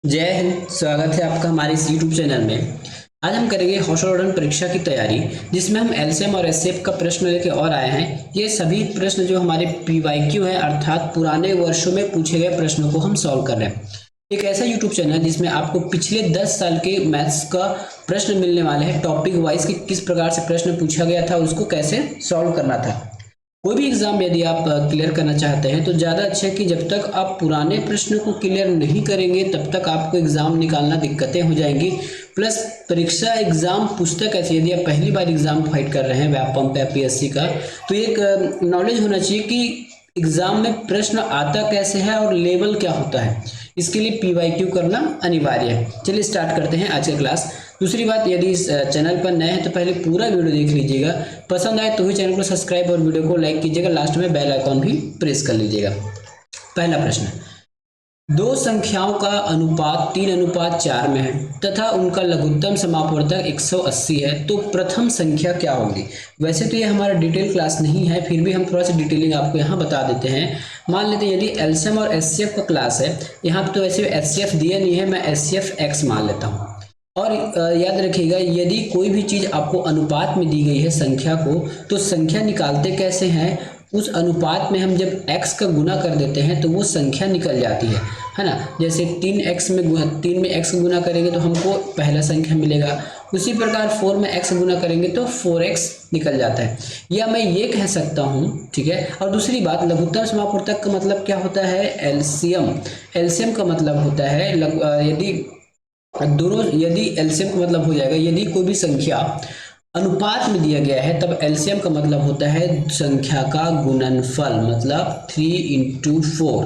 जय हिंद। स्वागत है आपका हमारे इस यूट्यूब चैनल में। आज हम करेंगे हौसलवर्धन परीक्षा की तैयारी, जिसमें हम एलसीएम और एचसीएफ का प्रश्न लेके और आए हैं। ये सभी प्रश्न जो हमारे पीवाईक्यू हैं, अर्थात पुराने वर्षों में पूछे गए प्रश्नों को हम सॉल्व कर रहे हैं। एक ऐसा यूट्यूब चैनल है जिसमें आपको पिछले 10 साल के मैथ्स का प्रश्न मिलने वाले हैं, टॉपिक वाइज कि किस प्रकार से प्रश्न पूछा गया था, उसको कैसे सॉल्व करना था। कोई भी एग्जाम यदि आप क्लियर करना चाहते हैं तो ज़्यादा अच्छा है कि जब तक आप पुराने प्रश्नों को क्लियर नहीं करेंगे तब तक आपको एग्जाम निकालना दिक्कतें हो जाएंगी। प्लस परीक्षा एग्जाम पुस्तक ऐसी, यदि आप पहली बार एग्जाम फाइट कर रहे हैं व्यापम का पीएससी का, तो एक नॉलेज होना चाहिए कि एग्जाम में प्रश्न आता कैसे है और लेवल क्या होता है। इसके लिए पीवाईक्यू करना अनिवार्य है। चलिए स्टार्ट करते हैं आज का क्लास। दूसरी बात, यदि इस चैनल पर नए हैं तो पहले पूरा वीडियो देख लीजिएगा, पसंद आए तो ही चैनल को सब्सक्राइब और वीडियो को लाइक कीजिएगा, लास्ट में बेल आइकॉन भी प्रेस कर लीजिएगा। पहला प्रश्न, दो संख्याओं का अनुपात 3:4 में है तथा उनका लघुत्तम समापवर्तक 180 है, तो प्रथम संख्या क्या होगी। वैसे तो ये हमारा डिटेल क्लास नहीं है, फिर भी हम थोड़ा सा डिटेलिंग आपको यहाँ बता देते हैं। मान लेते हैं यदि एलसीएम और एचसीएफ का क्लास है, यहाँ पे तो वैसे एचसीएफ दिया नहीं है, मैं एचसीएफ एक्स मान लेता हूँ। और याद रखिएगा, यदि कोई भी चीज़ आपको अनुपात में दी गई है संख्या को, तो संख्या निकालते कैसे हैं, उस अनुपात में हम जब x का गुना कर देते हैं तो वो संख्या निकल जाती है ना। जैसे 3 में x गुना करेंगे तो हमको पहला संख्या मिलेगा, उसी प्रकार 4 में x गुना करेंगे तो 4x निकल जाता है। या मैं ये कह सकता हूँ, ठीक है। और दूसरी बात, लघुत्तम समापवर्तक का मतलब क्या होता है, एलसीएम। एलसीएम का मतलब होता है यदि एलसीएम का मतलब हो जाएगा, यदि कोई भी संख्या अनुपात में दिया गया है तब एलसीएम का मतलब होता है संख्या का गुणनफल, मतलब 3 × 4।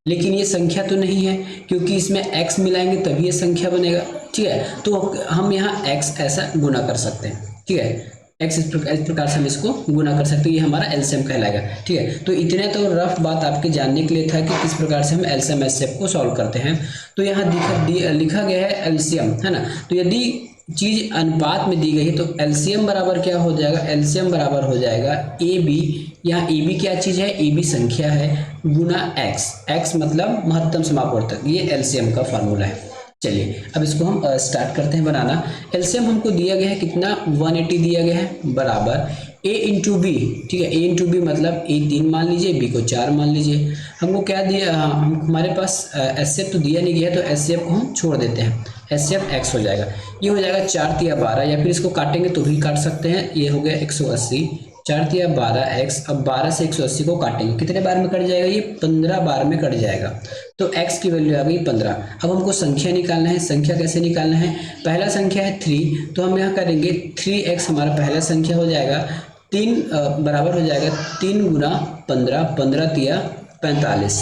लेकिन ये संख्या तो नहीं है, क्योंकि इसमें x मिलाएंगे तभी ये संख्या बनेगा, ठीक है। तो हम यहाँ x ऐसा गुना कर सकते हैं, ठीक है। x इस प्रकार से हम इसको गुना कर सकते हैं, ये हमारा एलसीएम कहलाएगा, ठीक है। तो इतने तो रफ बात आपके जानने के लिए था कि किस प्रकार से हम एलसीएम एचसीएफ को सॉल्व करते हैं। तो यहाँ लिखा गया है एलसीएम, है ना। तो यदि चीज अनुपात में दी गई है तो एलसीएम बराबर क्या हो जाएगा, एलसीएम बराबर हो जाएगा ए बी। यहाँ ए बी क्या चीज है, ए बी संख्या है, गुना एक्स। एक्स मतलब महत्तम समापवर्तक, ये एलसीएम का फॉर्मूला है। चलिए अब इसको हम स्टार्ट करते हैं बनाना। एलसीएम हमको दिया गया है कितना, 180 दिया गया है, बराबर a इंटू बी, ठीक है। a इंटू बी मतलब a 3 मान लीजिए, b को 4 मान लीजिए। हमको क्या दिया, हमारे पास एचसीएफ तो दिया नहीं गया, तो एचसीएफ को हम छोड़ देते हैं, एचसीएफ एक्स हो जाएगा। ये हो जाएगा 4 × 12, या फिर इसको काटेंगे तो भी काट सकते हैं। ये हो गया 180, 4 × 12 x। अब 12 से 180 को काटेंगे, कितने बार में कट जाएगा, ये 15 बार में कट जाएगा। तो x की वैल्यू आ गई 15। अब हमको संख्या निकालना है। संख्या कैसे निकालना है, पहला संख्या है 3, तो हम यहाँ करेंगे 3x हमारा पहला संख्या हो जाएगा। 3 बराबर हो जाएगा 3 × 15, 15 × 45,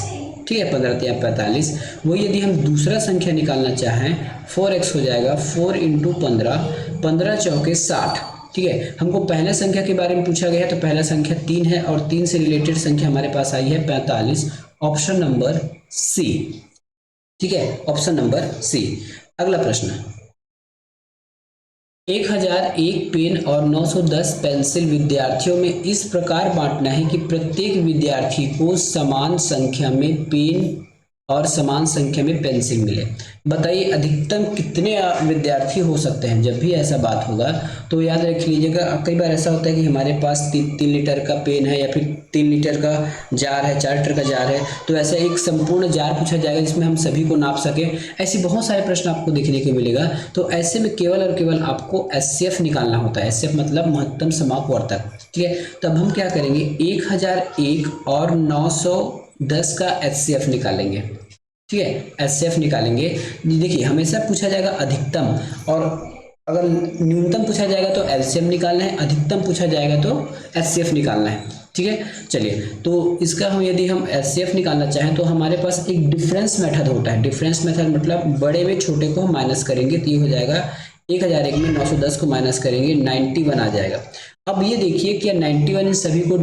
ठीक है। 15 × 45। वही यदि हम दूसरा संख्या निकालना चाहें, 4x हो जाएगा 4 × 15, 15 चौके 60, ठीक है। हमको पहला संख्या के बारे में पूछा गया है, तो पहला संख्या 3 है और 3 से रिलेटेड संख्या हमारे पास आई है 45, ऑप्शन नंबर सी, ठीक है, ऑप्शन नंबर सी। अगला प्रश्न, 1001 पेन और 910 पेंसिल विद्यार्थियों में इस प्रकार बांटना है कि प्रत्येक विद्यार्थी को समान संख्या में पेन और समान संख्या में पेंसिल मिले। बताइए अधिकतम कितने विद्यार्थी हो सकते हैं। जब भी ऐसा बात होगा तो याद रख लीजिएगा, कई बार ऐसा होता है कि हमारे पास 3 लीटर का पेन है, या फिर 3 लीटर का जार है, 4 लीटर का जार है, तो ऐसा एक संपूर्ण जार पूछा जाएगा जिसमें हम सभी को नाप सके। ऐसी बहुत सारे प्रश्न आपको देखने को मिलेगा। तो ऐसे में केवल और केवल आपको एचसीएफ निकालना होता है। एचसीएफ मतलब महत्तम समापवर्तक, ठीक है। तब हम क्या करेंगे, 1001 और 910 का एचसीएफ निकालेंगे, ठीक है। एचसीएफ निकालेंगे। देखिए हमेशा पूछा जाएगा अधिकतम, और अगर न्यूनतम पूछा जाएगा तो एलसीएम निकालना है, अधिकतम पूछा जाएगा तो एचसीएफ निकालना है, ठीक है। चलिए तो इसका यदि हम एचसीएफ निकालना चाहें तो हमारे पास एक डिफरेंस मेथड होता है। डिफरेंस मेथड मतलब बड़े में छोटे को हम माइनस करेंगे, तो ये हो जाएगा 1001 में 910 को माइनस करेंगे, 91 आ जाएगा। अब ये देखिए क्या 91 इन सभी को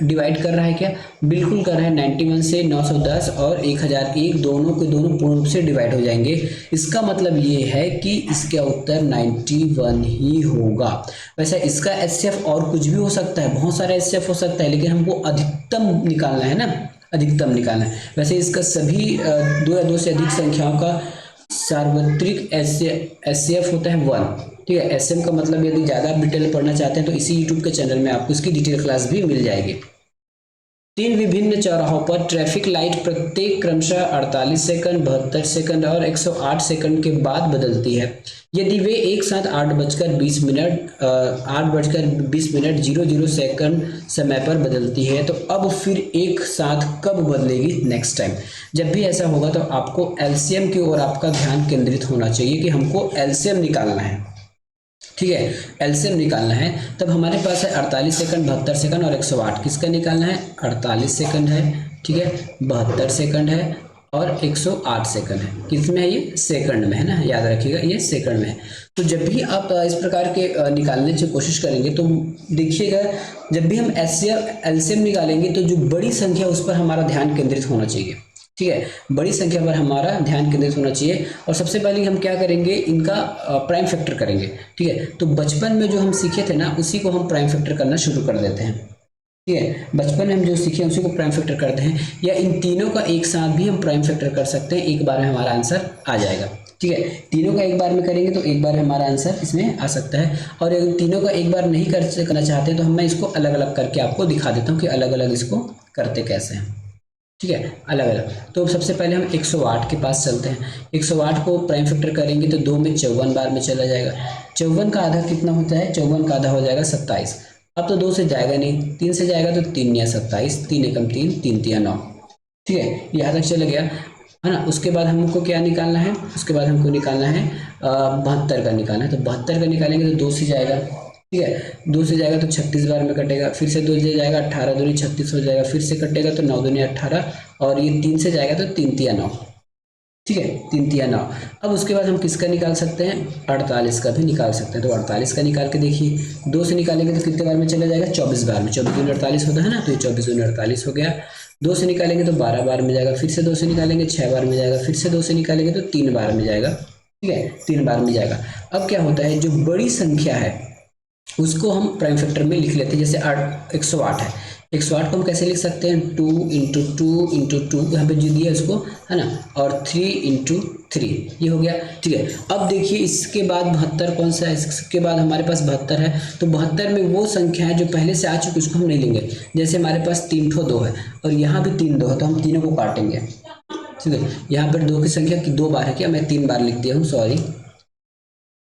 डिवाइड कर रहा है, क्या बिल्कुल कर रहा है। 91 से 910 और 1001 दोनों के दोनों पूर्ण रूप से डिवाइड हो जाएंगे। इसका मतलब ये है कि इसका उत्तर 91 ही होगा। वैसे इसका एचसीएफ और कुछ भी हो सकता है, बहुत सारा एचसीएफ हो सकता है, लेकिन हमको अधिकतम निकालना है ना, अधिकतम निकालना है। वैसे इसका सभी 2 या 2 से अधिक संख्याओं का सार्वत्रिक एचसीएफ होता है 1। ठीक है, एसएम का मतलब यदि ज़्यादा आप डिटेल पढ़ना चाहते हैं तो इसी यूट्यूब के चैनल में आपको इसकी डिटेल क्लास भी मिल जाएगी। 3 विभिन्न चौराहों पर ट्रैफिक लाइट प्रत्येक क्रमशः 48 सेकंड, 72 सेकंड और 108 सेकंड के बाद बदलती है। यदि वे एक साथ 8:20 00 सेकंड समय पर बदलती है तो अब फिर एक साथ कब बदलेगी नेक्स्ट टाइम। जब भी ऐसा होगा तो आपको एलसीएम की ओर आपका ध्यान केंद्रित होना चाहिए कि हमको एलसीएम निकालना है। ठीक है, एलसीएम निकालना है। तब हमारे पास है 48 सेकंड, 72 सेकंड और 108। किसका निकालना है? 48 सेकंड है, ठीक है, 72 सेकंड है और 108 सेकंड है। किसमें है ये? सेकंड में है ना, याद रखिएगा ये सेकंड में है। तो जब भी आप इस प्रकार के निकालने की कोशिश करेंगे तो देखिएगा, जब भी हम एलसीएम निकालेंगे तो जो बड़ी संख्या उस पर हमारा ध्यान केंद्रित होना चाहिए। ठीक है, बड़ी संख्या पर हमारा ध्यान केंद्रित होना चाहिए। और सबसे पहले हम क्या करेंगे, इनका प्राइम फैक्टर करेंगे। ठीक है, तो बचपन में जो हम सीखे थे ना उसी को हम प्राइम फैक्टर करना शुरू कर देते हैं। ठीक है, बचपन में हम जो सीखे उसी को प्राइम फैक्टर करते हैं, या इन तीनों का एक साथ भी हम प्राइम फैक्टर कर सकते हैं। एक बार में हमारा आंसर आ जाएगा। ठीक है, तीनों का एक बार में करेंगे तो एक बार में हमारा आंसर इसमें आ सकता है। और अगर तीनों का एक बार नहीं करना चाहते तो मैं इसको अलग अलग करके आपको दिखा देता हूँ कि अलग अलग इसको करते कैसे हैं। ठीक है, अलग अलग। तो सबसे पहले हम 108 के पास चलते हैं। 108 को प्राइम फैक्टर करेंगे तो 2 में 54 बार में चला जाएगा। 54 का आधा कितना होता है? 54 का आधा हो जाएगा 27। अब तो 2 से जाएगा नहीं, 3 से जाएगा तो 3 या 27, 3 एकम 3, 3 तिया 9। ठीक है, यहाँ तक चला गया है ना। उसके बाद हमको क्या निकालना है? उसके बाद हमको निकालना है 72 का निकालना है। तो 72 का निकालेंगे तो 2 से जाएगा। ठीक है, 2 से जाएगा तो 36 बार में कटेगा। फिर से 2 से जाएगा, 18 दूनी 36 हो जाएगा। फिर से कटेगा तो 9 दूनी 18 और ये 3 से जाएगा तो 3 तिया 9। ठीक है, 3 तिया 9। अब उसके बाद हम किसका निकाल सकते हैं? 48 का भी निकाल सकते हैं। तो 48 का निकाल के देखिए, 2 से निकालेंगे तो कितने बार में चला जाएगा? 24 बार में। 24 दूनी 48 होता है ना, तो ये 24 दूनी 48 हो गया। 2 से निकालेंगे तो 12 बार में जाएगा। फिर से 2 से निकालेंगे 6 बार में जाएगा। फिर से 2 से निकालेंगे तो 3 बार में जाएगा। ठीक है, 3 बार में जाएगा। अब क्या होता है, जो बड़ी संख्या है उसको हम प्राइम फैक्टर में लिख लेते हैं। जैसे 108 है, 108 को हम कैसे लिख सकते हैं? 2 × 2 × 2, यहाँ पे जो दिया है उसको, है ना, और 3 × 3, ये हो गया। ठीक है, अब देखिए इसके बाद 72 कौन सा है? इसके बाद हमारे पास 72 है। तो 72 में वो संख्या है जो पहले से आ चुकी, उसको हम नहीं लेंगे। जैसे हमारे पास 3 ठो 2 है और यहाँ भी 3 2 है, तो हम तीनों को काटेंगे। ठीक है, यहाँ पर 2 की संख्या की 2 बार है, क्या मैं 3 बार लिख दिया हूँ, सॉरी।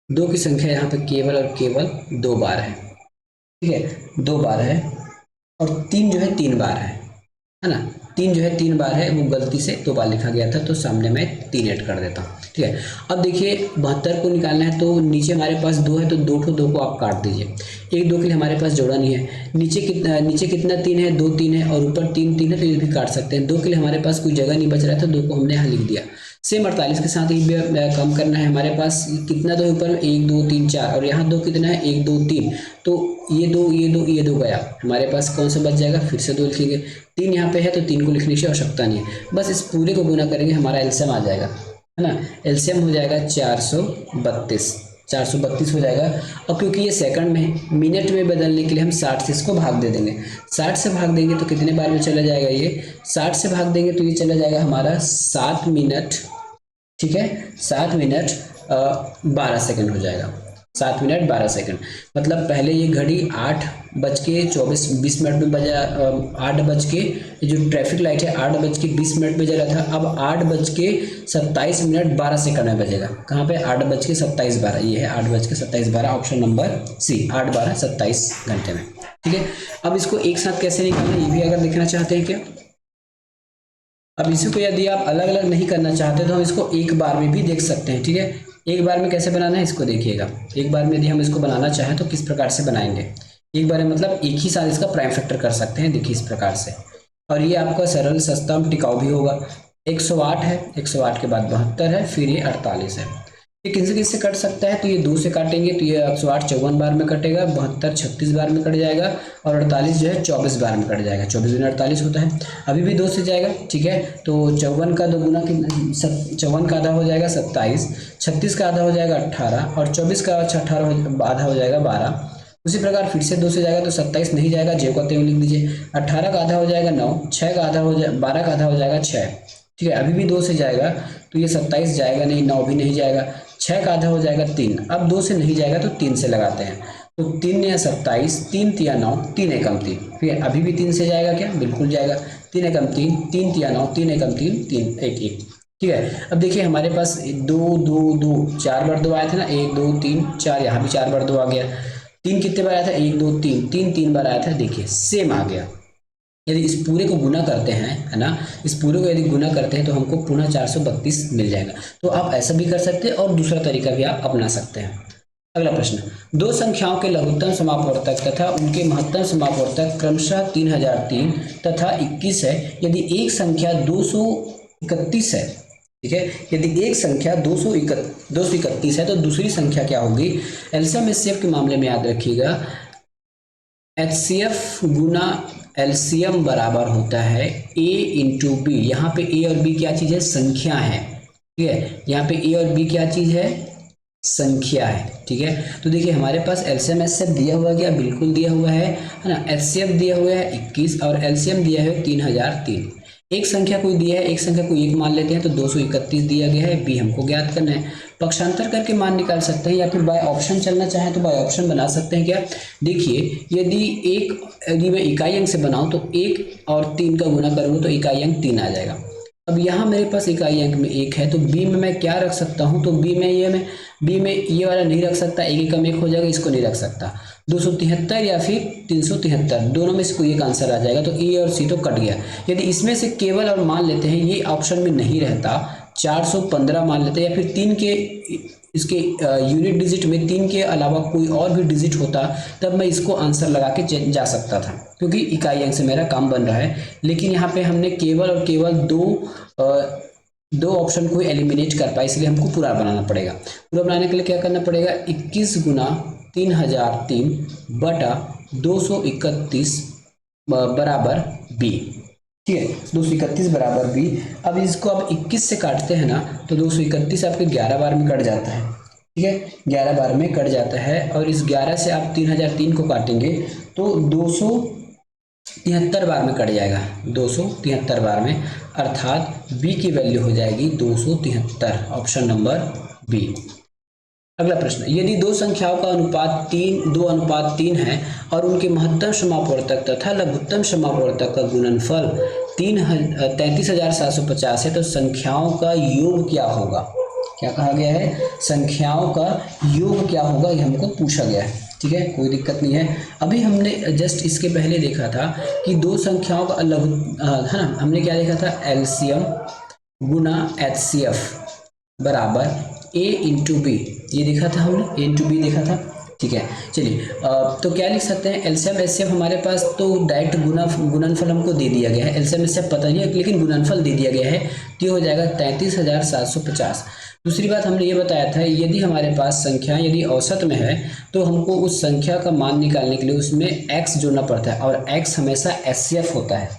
2 की संख्या यहाँ पे केवल और केवल 2 बार है। ठीक है, 2 बार है। और 3 जो है 3 बार है ना। 3 जो है 3 बार है, वो गलती से 2 बार लिखा गया था, तो सामने मैं 3 ऐड कर देता हूँ। ठीक है, अब देखिए 72 को निकालना है तो नीचे हमारे पास 2 है, तो 2 ठो 2 को आप काट दीजिए। 1 2 के लिए हमारे पास जोड़ा नहीं है। नीचे कितना 3 है? 2 3 है, और ऊपर 3 3 है, तो ये भी काट सकते हैं। 2 के लिए हमारे पास कोई जगह नहीं बच रहा था, 2 को हमने यहाँ लिख दिया। सेम 48 के साथ ही कम करना है। हमारे पास कितना 2 है ऊपर? 1 2 3 4, और यहाँ 2 कितना है? 1 2 3, तो ये 2 ये 2 ये 2 गया। हमारे पास कौन सा बच जाएगा? फिर से 2 लिखेंगे। 3 यहाँ पे है तो 3 को लिखने की आवश्यकता नहीं है, बस इस पूरे को गुना करेंगे, हमारा एलसीएम आ जाएगा, है ना। एलसीएम हो जाएगा 432 हो जाएगा। अब क्योंकि ये सेकंड में है, मिनट में बदलने के लिए हम 60 से इसको भाग दे देंगे। 60 से भाग देंगे तो कितने बार में चला जाएगा? ये 60 से भाग देंगे तो ये चला जाएगा हमारा 7 मिनट। ठीक है, 7 मिनट 12 सेकंड हो जाएगा। 7 मिनट 12 सेकंड, मतलब पहले ये घड़ी 8:24 में बजा, 8 जो ट्रैफिक लाइट है 8:20 में जला था, अब 8:27 में बजेगा। कहाँ पे? 8:27 ये है 8:27, ऑप्शन नंबर सी, 8 12 27 घंटे में। ठीक है, अब इसको एक साथ कैसे निकालना, ये भी अगर देखना चाहते हैं क्या? अब इसी को यदि आप अलग अलग नहीं करना चाहते तो हम इसको एक बार में भी देख सकते हैं। ठीक है, एक बार में कैसे बनाना है इसको देखिएगा। एक बार में यदि हम इसको बनाना चाहें तो किस प्रकार से बनाएंगे? एक बार में मतलब एक ही साथ इसका प्राइम फैक्टर कर सकते हैं, देखिए इस प्रकार से। और ये आपका सरल, सस्ता, टिकाऊ भी होगा। 108 है, 108 के बाद 72 है, फिर ये 48 है। ये किनसे किससे कट सकता है? तो ये 2 से काटेंगे तो ये 108 54 बार में कटेगा, 72 36 बार में कट जाएगा, और 48 जो है 24 बार में कट जाएगा। 24 दूनी 48 होता है। अभी भी 2 से जाएगा। ठीक है, तो 54 का 2 गुना 54 का आधा हो जाएगा 27, 36 का आधा हो जाएगा 18, और 24 का 18 आधा हो जाएगा 12। उसी प्रकार फिर से 2 से जाएगा तो 27 नहीं जाएगा, जे को त्यों लिख दीजिए। 18 का आधा हो जाएगा 9, 6 का आधा हो जाएगा 12 का आधा हो जाएगा 6, ठीक है, अभी भी 2 से जाएगा तो ये 27 जाएगा नहीं, 9 भी नहीं जाएगा, 6 का आधा हो जाएगा 3, अब 2 से नहीं जाएगा तो 3 से लगाते हैं, तो 3 या 27, 3 तिया 9, 3 एकम 3, फिर अभी भी 3 से जाएगा क्या, बिल्कुल जाएगा, 3 एकम 3, 3 तिया 9, 3 एकम 3, 3 1 1। ठीक है, अब देखिए हमारे पास 2 2 2 4 बार 2 आए थे ना, 1 2 3 4, यहाँ भी 4 बार 2 आ गया, 3 कितने बार आया था, 1 2 3, 3 3 बार आया था, देखिए सेम आ गया। यदि इस पूरे को गुना करते हैं, है ना, इस पूरे को यदि गुना करते हैं तो हमको पुनः 432 मिल जाएगा। तो आप ऐसा भी कर सकते हैं और दूसरा तरीका भी आप अपना सकते हैं। अगला प्रश्न, दो संख्याओं के लघुत्तम समापवर्तक तथा उनके महत्तम समापवर्तक क्रमशः 3003 तथा 21 है। यदि एक संख्या 231 है, ठीक है, यदि एक संख्या 231 है तो दूसरी संख्या क्या होगी। एलसीएम एचसीएफ के मामले में याद रखिएगा, एचसीएफ गुना एलसीएम बराबर होता है a इंटू बी। यहाँ पे a और b क्या चीज है, संख्या है। ठीक है, यहाँ पे a और b क्या चीज है, संख्या है। ठीक है, तो देखिए हमारे पास एलसीएम एचसीएफ दिया हुआ क्या, बिल्कुल दिया हुआ है ना, एचसीएफ दिया हुआ है 21 और एलसीएम दिया है 3003। एक संख्या कोई दिया है, एक संख्या को एक मान लेते हैं तो 231 दिया गया है, बी हमको ज्ञात करना है। पक्षांतर करके मान निकाल सकते हैं या फिर बाय ऑप्शन चलना चाहें तो बाय ऑप्शन बना सकते हैं। क्या, देखिए यदि मैं इकाई अंक से बनाऊं तो 1 और 3 का गुना करूंगा तो इकाई अंक 3 आ जाएगा। अब यहाँ मेरे पास इकाई अंक में 1 है तो बी में मैं क्या रख सकता हूँ, तो बी में ये वाला नहीं रख सकता, एक एकम 1 हो जाएगा, इसको नहीं रख सकता। 273 या फिर 373, दोनों में से कोई एक आंसर आ जाएगा, तो ए और सी तो कट गया। यदि इसमें से केवल और मान लेते हैं, ये ऑप्शन में नहीं रहता, 415 मान लेते हैं या फिर 3 के इसके यूनिट डिजिट में 3 के अलावा कोई और भी डिजिट होता तब मैं इसको आंसर लगा के जा सकता था, क्योंकि इकाई अंक से मेरा काम बन रहा है। लेकिन यहाँ पे हमने केवल और केवल दो ऑप्शन को एलिमिनेट कर पाए, इसलिए हमको पूरा बनाना पड़ेगा। पूरा बनाने के लिए क्या करना पड़ेगा, 21 गुना 3003 बटा 231 बराबर बी। ठीक है, 231 बराबर बी। अब इसको अब 21 से काटते हैं ना तो 231 आपके 11 बार में कट जाता है। ठीक है, 11 बार में कट जाता है और इस 11 से आप 3003 को काटेंगे तो 273 बार में कट जाएगा, 273 बार में, अर्थात बी की वैल्यू हो जाएगी 273, ऑप्शन नंबर बी। अगला प्रश्न, यदि दो संख्याओं का अनुपात 2:3 है और उनके महत्तम समापवर्तक तथा लघुत्तम समापवर्तक का गुणनफल 33,750 है तो संख्याओं का योग क्या होगा। क्या कहा गया है, संख्याओं का योग क्या होगा, ये हमको पूछा गया है। ठीक है, कोई दिक्कत नहीं है। अभी हमने जस्ट इसके पहले देखा था कि दो संख्याओं का है ना, हमने क्या देखा था, एलसीएम गुना एचसीएफ बराबर a इंटू बी, ये देखा था हमने, a इंटू बी देखा था। ठीक है, चलिए तो क्या लिख सकते हैं, एलसीएम एचसीएफ हमारे पास तो डायरेक्ट गुणनफल हमको दे दिया गया है, एलसीएम एचसीएफ पता नहीं है लेकिन गुणनफल दे दिया गया है, तो ये हो जाएगा 33,750। दूसरी बात हमने ये बताया था, यदि हमारे पास संख्या यदि औसत में है तो हमको उस संख्या का मान निकालने के लिए उसमें x जोड़ना पड़ता है और x हमेशा एचसीएफ होता है।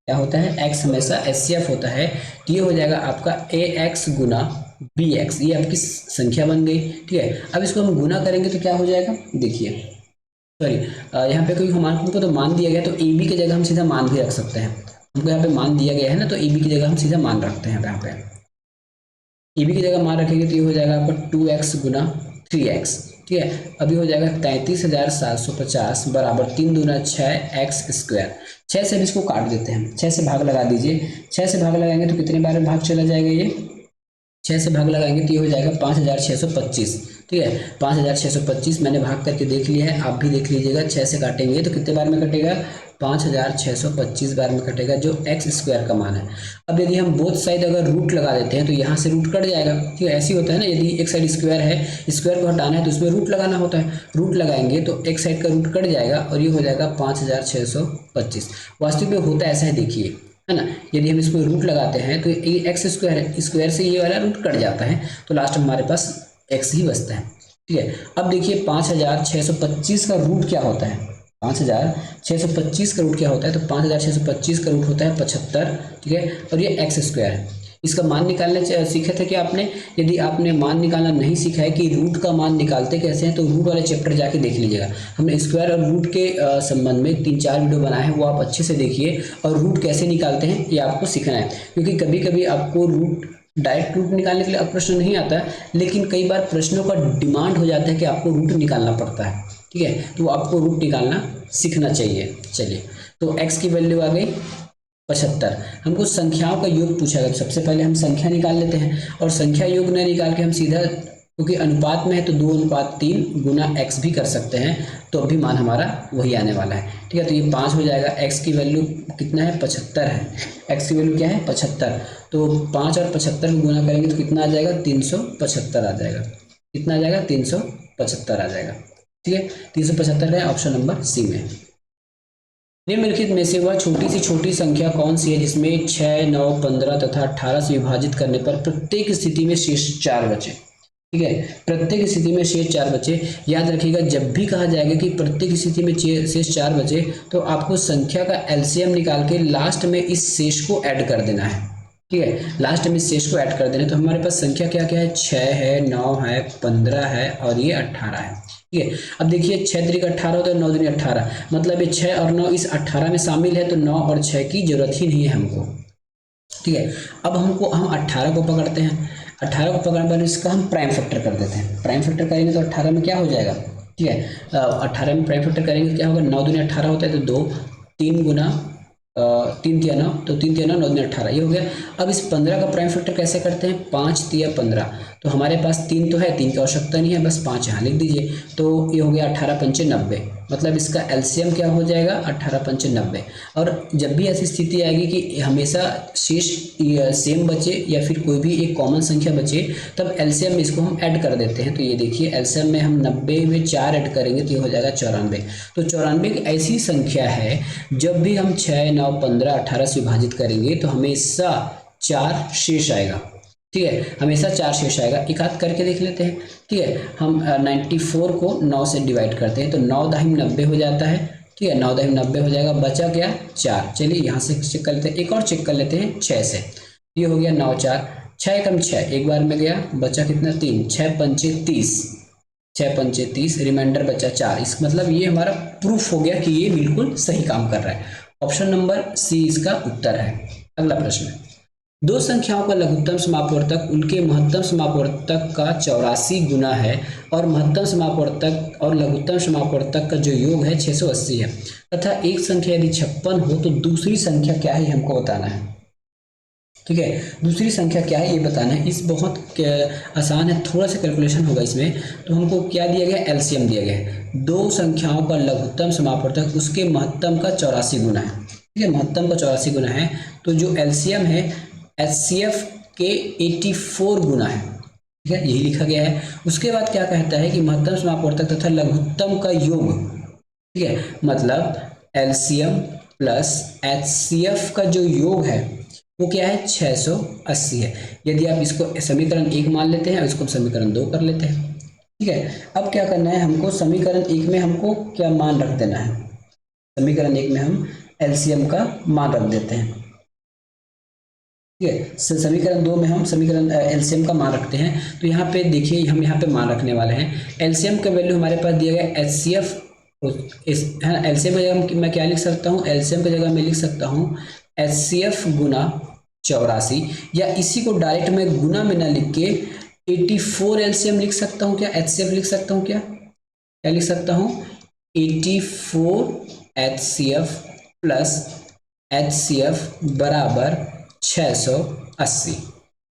क्या होता है, x हमेशा एचसीएफ होता है, तो ये हो जाएगा आपका ax गुना bx, ये आपकी संख्या बन गई। ठीक है, अब इसको हम गुना करेंगे तो क्या हो जाएगा, देखिए सॉरी यहाँ पे कोई हमको तो मान दिया गया तो ए बी की जगह हम सीधा मान भी रख सकते हैं। हमको यहाँ पे मान दिया गया है ना, तो ए बी की जगह हम सीधा मान रखते हैं। यहाँ पे ए बी की जगह मान रखेंगे तो ये हो जाएगा आपका 2x गुना 3x। ठीक है, अभी हो जाएगा 33,750 बराबर 3 दूना 6x स्क्वायर। 6 से भी इसको काट देते हैं, 6 से भाग लगा दीजिए, 6 से भाग लगाएंगे तो कितने बार में भाग चला जाएगा, ये 6 से भाग लगाएंगे तो ये हो जाएगा 5,625। ठीक है, 5,625 मैंने भाग करके देख लिया है, आप भी देख लीजिएगा। 6 से काटेंगे तो कितने बार में कटेगा, 5,625 बार में कटेगा, जो x स्क्वायर का मान है। अब यदि हम बोथ साइड अगर रूट लगा देते हैं तो यहाँ से रूट कट जाएगा। ठीक है, ऐसे होता है ना, यदि एक साइड स्क्वायर है, स्क्वायर को हटाना है तो उसमें रूट लगाना होता है, रूट लगाएंगे तो एक साइड का रूट कट जाएगा और ये हो जाएगा 5,625। वास्तविक में होता ऐसा है, देखिए है ना, यदि हम इसमें रूट लगाते हैं तो ये एक्स स्क्वायर है, स्क्वायर से ये वाला रूट कट जाता है तो लास्ट में हमारे पास एक्स ही बचता है। ठीक है, अब देखिए 5,625 का रूट क्या होता है, 5,625 का रूट क्या होता है, तो 5,625 का रूट होता है 75। ठीक है, और ये एक्स स्क्वायर है, इसका मान निकालना सीखे थे कि आपने, यदि आपने मान निकालना नहीं सीखा है कि रूट का मान निकालते कैसे हैं, तो रूट वाले चैप्टर जाके देख लीजिएगा। हमने स्क्वायर और रूट के संबंध में 3-4 वीडियो बनाए हैं, वो आप अच्छे से देखिए। और रूट कैसे निकालते हैं ये आपको सीखना है, क्योंकि कभी कभी आपको रूट, डायरेक्ट रूट निकालने के लिए अब प्रश्न नहीं आता है, लेकिन कई बार प्रश्नों का डिमांड हो जाता है कि आपको रूट निकालना पड़ता है। ठीक है, तो आपको रूट निकालना सीखना चाहिए। चलिए, तो x की वैल्यू आ गई 75। हमको संख्याओं का योग पूछा गया, सबसे पहले हम संख्या निकाल लेते हैं, और संख्या योग न निकाल के हम सीधा, क्योंकि अनुपात में है तो 2:3 गुना x भी कर सकते हैं, तो अभी मान हमारा वही आने वाला है। ठीक है, तो ये 5 हो जाएगा। x की वैल्यू कितना है, 75 है। x की वैल्यू क्या है, 75। तो 5 और 75 को गुना करेंगे तो कितना आ जाएगा, 375 आ जाएगा। कितना आ जाएगा, 375 आ जाएगा। ठीक है, 375 है ऑप्शन नंबर सी में। निम्नलिखित में से वह छोटी सी छोटी संख्या कौन सी है जिसमें 6, 9, 15 तथा 18 से विभाजित करने पर प्रत्येक स्थिति में शेष 4 बचे। ठीक है, प्रत्येक स्थिति में शेष 4 बचे। याद रखिएगा, जब भी कहा जाएगा कि प्रत्येक स्थिति में शेष 4 बचे, तो आपको संख्या का एलसीएम निकाल के लास्ट में इस शेष को ऐड कर देना है। ठीक है, लास्ट में शेष को ऐड कर देना। तो हमारे पास संख्या क्या क्या है, 6 है, 9 है, 15 है और ये 18 है। ठीक है, अब देखिए 6 3 18 होता है, 9 दूनी 18, मतलब ये 6 और 9 इस 18 में शामिल है, तो 9 और 6 की जरूरत ही नहीं है हमको। ठीक है, अब हम 18 को पकड़ते हैं। 18 को पकड़ने पर इसका हम प्राइम फैक्टर कर देते हैं। प्राइम फैक्टर करेंगे तो 18 में क्या हो जाएगा, ठीक है, 18 में प्राइम फैक्टर करेंगे तो क्या होगा, 9 दूनी 18 होता है, तो 2 3 गुना 3 तिया 9, तो 3 तिया 9, 9 दूनी 18, ये हो गया। अब इस 15 का प्राइम फैक्टर कैसे करते हैं, 5 तिया 15, तो हमारे पास 3 तो है, 3 की आवश्यकता नहीं है, बस 5 यहाँ लिख दीजिए। तो ये हो गया 18 पंचे 90, मतलब इसका एलसीएम क्या हो जाएगा, 18 पंचे 90। और जब भी ऐसी स्थिति आएगी कि हमेशा शेष सेम बचे या फिर कोई भी एक कॉमन संख्या बचे, तब एलसीएम में इसको हम ऐड कर देते हैं। तो ये देखिए एलसीएम में हम 90 में 4 ऐड करेंगे तो ये हो जाएगा 94। तो 94 एक ऐसी संख्या है, जब भी हम 6, 9, 15, 18 से विभाजित करेंगे तो हमेशा 4 शेष आएगा। ठीक है, हमेशा 4 शेष आएगा। एक हाथ करके देख लेते हैं। ठीक है, हम 94 को 9 से डिवाइड करते हैं तो 9 दाहिम 90 हो जाता है। ठीक है, 9 दाहिम 90 हो जाएगा, बचा क्या, 4। चलिए यहाँ से चेक कर लेते हैं, एक और चेक कर लेते हैं 6 से। ये हो गया 9 4, 6 एकम 6, एक बार में गया, बचा कितना, 3, 6 पंचे 30, 6 पंचे 30, रिमाइंडर बचा 4। इस मतलब ये हमारा प्रूफ हो गया कि ये बिल्कुल सही काम कर रहा है। ऑप्शन नंबर सी इसका उत्तर है। अगला प्रश्न, दो संख्याओं का लघुत्तम समापवर्तक उनके महत्तम समापवर्तक का 84 गुना है और महत्तम समापवर्तक और लघुत्तम समापवर्तक का जो योग है 680 है, तथा एक संख्या यदि 56 हो तो दूसरी संख्या क्या है हमको बताना है। ठीक है, दूसरी संख्या क्या है ये बताना है। इस बहुत आसान है, थोड़ा सा कैलकुलेशन होगा इसमें। तो हमको क्या दिया गया, एलसीएम दिया गया है। दो संख्याओं का लघुत्तम समापवर्तक उसके महत्तम का 84 गुना है। ठीक है, महत्तम का 84 गुना है, तो जो एलसीएम है एचसीएफ के 84 गुना है। ठीक है, यही लिखा गया है। उसके बाद क्या कहता है कि महत्तम समापवर्तक तथा लघुत्तम का योग। ठीक है, मतलब एलसीएम प्लस एचसीएफ का जो योग है वो क्या है, 680 है। यदि आप इसको समीकरण 1 मान लेते हैं और इसको समीकरण 2 कर लेते हैं। ठीक है, अब क्या करना है हमको, समीकरण 1 में हमको क्या मान रख देना है, समीकरण 1 में हम एलसीएम का मान रख देते हैं। ठीक है, समीकरण 2 में हम समीकरण एलसीएम का मान रखते हैं। तो यहाँ पे देखिए हम यहाँ पे मान रखने वाले हैं। एलसीएम का वैल्यू हमारे पास दिया गया एचसीएफ, एलसीएम की जगह मैं क्या लिख सकता हूँ, एलसीएम की जगह मैं लिख सकता हूँ एचसीएफ गुना 84, या इसी को डायरेक्ट में गुना में ना लिख के 84 एलसीएम लिख सकता हूँ क्या, एचसीएफ लिख सकता हूँ क्या लिख सकता हूँ, 84 एचसीएफ प्लस एचसीएफ बराबर 680।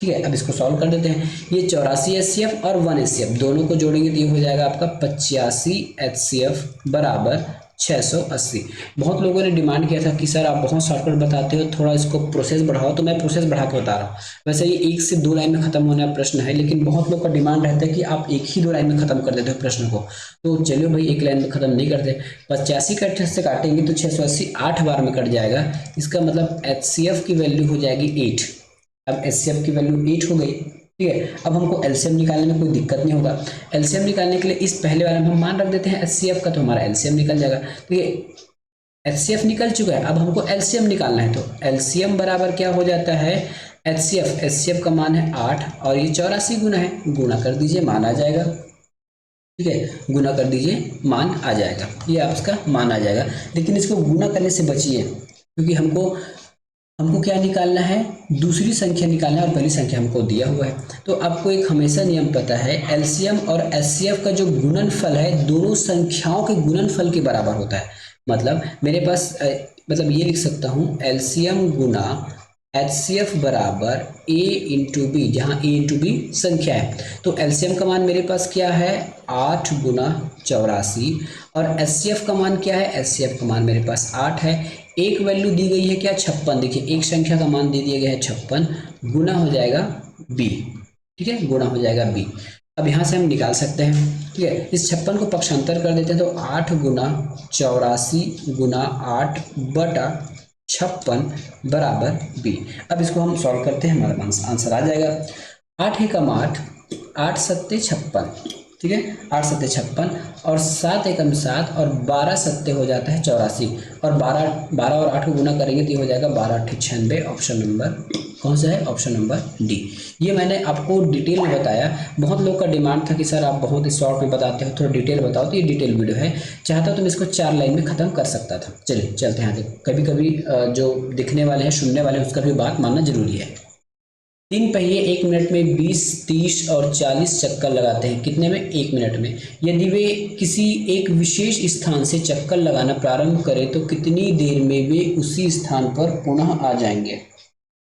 ठीक है, अब इसको सॉल्व कर देते हैं। ये 84 एचसीएफ और 1 एचसीएफ दोनों को जोड़ेंगे तो ये हो जाएगा आपका 85 एचसीएफ बराबर 680। बहुत लोगों ने डिमांड किया था कि सर आप बहुत शॉर्टकट बताते हो, थोड़ा इसको प्रोसेस बढ़ाओ, तो मैं प्रोसेस बढ़ा के बता रहा हूँ। वैसे ये 1 से 2 लाइन में खत्म होने वाला प्रश्न है, लेकिन बहुत लोग का डिमांड रहता है कि आप 1 ही 2 लाइन में खत्म कर देते हो प्रश्न को। तो चलिए भाई 1 लाइन में खत्म नहीं करते, 85 का से काटेंगे तो 680 8 बार में कट जाएगा। इसका मतलब एचसीएफ की वैल्यू हो जाएगी 8। अब एचसीएफ की वैल्यू 8 हो गई। ठीक है, अब हमको एलसीएम निकालने में कोई दिक्कत नहीं होगा। एलसीएम निकालने के लिए इस पहले वाले में हम मान रख देते हैं एचसीएफ का, तो हमारा एलसीएम निकल जाएगा। तो ये एचसीएफ निकल चुका है, अब हमको एलसीएम निकालना है। तो एलसीएम बराबर क्या हो जाता है, एचसीएफ, एचसीएफ का मान है 8 और ये 84 गुना है, गुना कर दीजिए मान आ जाएगा। ठीक है, गुना कर दीजिए मान आ जाएगा, ये आपका मान आ जाएगा। लेकिन इसको गुना करने से बचिए, क्योंकि हमको हमको क्या निकालना है, दूसरी संख्या निकालना है और पहली संख्या हमको दिया हुआ है। तो आपको एक हमेशा नियम पता है, एलसीएम और एचसीएफ का जो गुणनफल है दोनों संख्याओं के गुणनफल के बराबर होता है। मतलब मेरे पास मतलब ये लिख सकता हूँ, एलसीएम गुना एचसीएफ बराबर a इंटू बी, जहाँ a इंटू बी संख्या है। तो एलसीएम का मान मेरे पास क्या है, 8 गुना 84 और एचसीएफ का मान क्या है, एचसीएफ का मान मेरे पास 8 है। एक वैल्यू दी गई है क्या, 56। देखिए एक संख्या का मान दे दिया गया है 56, गुना हो जाएगा b। ठीक है, गुना हो जाएगा b। अब यहाँ से हम निकाल सकते हैं। ठीक है, इस 56 को पक्षांतर कर देते हैं तो 8 गुना 84 गुना 8 बटा 56 बराबर b। अब इसको हम सॉल्व करते हैं, हमारा आंसर आ जाएगा 8 एकम 8, 8 सत्ते 56। ठीक है, 8 सत्ते 56 और 7 एकम 7 और 12 सत्ते हो जाता है 84 और 12 और 8 को गुना करेंगे तो ये हो जाएगा 12 अट्ठे 96। ऑप्शन नंबर कौन सा है, ऑप्शन नंबर डी। ये मैंने आपको डिटेल में बताया। बहुत लोग का डिमांड था कि सर आप बहुत शॉर्ट में बताते हो, थोड़ा डिटेल बताओ, तो ये डिटेल वीडियो है। चाहता तो मैं इसको 4 लाइन में ख़त्म कर सकता था। चलिए चलते हैं आगे। कभी कभी जो दिखने वाले हैं, सुनने वाले हैं, उसका भी बात मानना जरूरी है। 3 पहिए 1 मिनट में 20, 30 और 40 चक्कर लगाते हैं, कितने में, 1 मिनट में। यदि वे किसी एक विशेष स्थान से चक्कर लगाना प्रारंभ करें तो कितनी देर में वे उसी स्थान पर पुनः आ जाएंगे।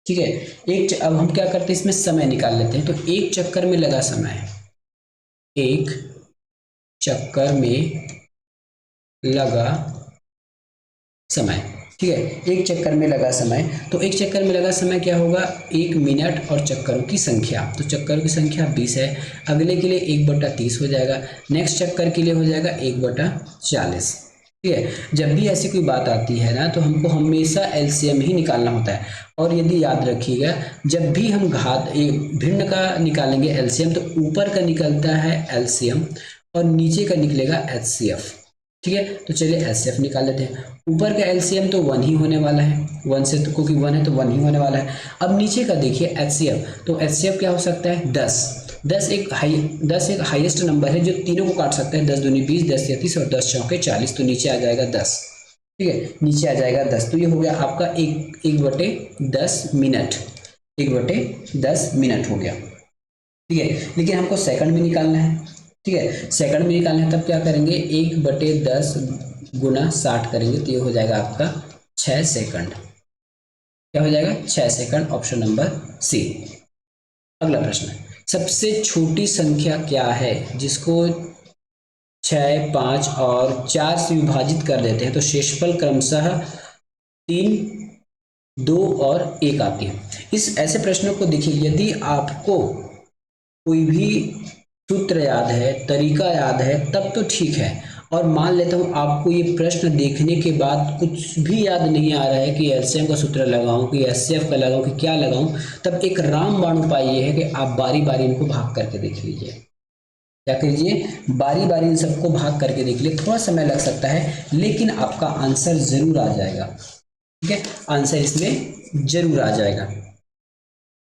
ठीक है, अब हम क्या करते हैं, इसमें समय निकाल लेते हैं। तो एक चक्कर में लगा समय, एक चक्कर में लगा समय। ठीक है, एक चक्कर में लगा समय, तो एक चक्कर में लगा समय क्या होगा, 1 मिनट और चक्करों की संख्या। तो चक्करों की संख्या 20 है, अगले के लिए 1/30 हो जाएगा, नेक्स्ट चक्कर के लिए हो जाएगा 1/40। ठीक है, जब भी ऐसी कोई बात आती है ना, तो हमको हमेशा एलसीएम ही निकालना होता है। और यदि याद रखिएगा, जब भी हम घात भिन्न का निकालेंगे एलसीएम, तो ऊपर का निकलता है एलसीएम और नीचे का निकलेगा एचसीएफ। ठीक है, तो चलिए एचसीएफ निकाल लेते हैं। ऊपर का एलसीएम तो 1 ही होने वाला है, 1 से, तो क्योंकि 1 है तो 1 ही होने वाला है। अब नीचे का देखिए एचसीएफ, तो एचसीएफ क्या हो सकता है, 10 एक हाईएस्ट नंबर है जो तीनों को काट सकता है, 10 दूनी 20, 10 या 30 और 10 चौके 40, तो नीचे आ जाएगा 10। ठीक है, नीचे आ जाएगा 10। तो ये हो गया आपका 1/10 मिनट, 1/10 मिनट हो गया। ठीक है, लेकिन हमको सेकंड में निकालना है। ठीक है, सेकंड में निकालना है, तब क्या करेंगे, 1/10 गुना 60 करेंगे तो ये हो जाएगा आपका 6 सेकंड। क्या हो जाएगा, 6 सेकंड। Option number C. अगला प्रश्न, सबसे छोटी संख्या क्या है जिसको 6, 5 और 4 से विभाजित कर देते हैं तो शेषफल क्रमशः 3, 2 और 1 आती है। इस ऐसे प्रश्नों को देखिए, यदि आपको कोई भी सूत्र याद है, तरीका याद है, तब तो ठीक है। और मान लेता हूँ आपको ये प्रश्न देखने के बाद कुछ भी याद नहीं आ रहा है कि एलसीएम का सूत्र लगाऊं, कि एचसीएफ का लगाऊं, कि क्या लगाऊं, तब एक रामबाण उपाय ये है कि आप बारी बारी इनको भाग करके देख लीजिए। क्या कीजिए, बारी बारी इन सबको भाग करके देख लीजिए। थोड़ा समय लग सकता है लेकिन आपका आंसर जरूर आ जाएगा। ठीक है, आंसर इसमें जरूर आ जाएगा।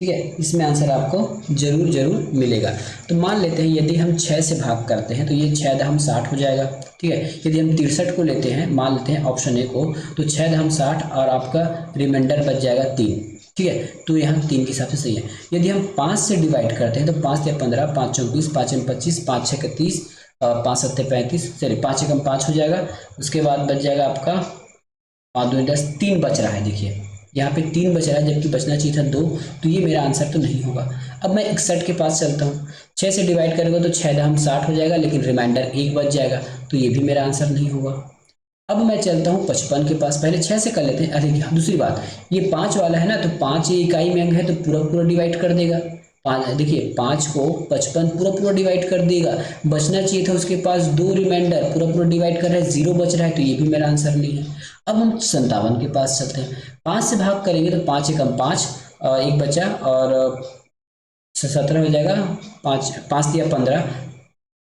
ठीक है, इसमें आंसर आपको जरूर जरूर मिलेगा। तो मान लेते हैं यदि हम 6 से भाग करते हैं तो ये 6×60 हो जाएगा। ठीक है, यदि हम 63 को लेते हैं, मान लेते हैं ऑप्शन ए को, तो 6×60 और आपका रिमाइंडर बच जाएगा 3। ठीक है, तो यहाँ 3 के हिसाब से सही है। यदि हम 5 से डिवाइड करते हैं तो 5 या 15, 5 24, 5 25, 5 6 30, 5 7 35, चलिए 5 एकम 5 हो जाएगा। उसके बाद बच जाएगा आपका 5 2 10, 3 बच रहा है। देखिए यहाँ पे 3 बच रहा है जबकि बचना चाहिए था 2, तो ये मेरा आंसर तो नहीं होगा। अब मैं 61 के पास चलता हूँ, 6 से डिवाइड करेंगे तो 6×60 हो जाएगा, लेकिन रिमाइंडर 1 बच जाएगा, तो ये भी मेरा आंसर नहीं होगा। अब मैं चलता हूँ 55 के पास, पहले 6 से कर लेते हैं। अरे दूसरी बात, ये 5 वाला है ना, तो 5 ये इकाई में अंक है तो पूरा पूरा डिवाइड कर देगा। 5 देखिए, 5 को 55 पूरा पूरा डिवाइड कर देगा, बचना चाहिए था उसके पास 2 रिमाइंडर, पूरा पूरा डिवाइड कर रहा है, 0 बच रहा है, तो ये भी मेरा आंसर नहीं है। अब हम 57 के पास चलते हैं, 5 से भाग करेंगे तो 5 एकम 5, 1 बचा और 17 हो जाएगा, 5 5 दिया 15,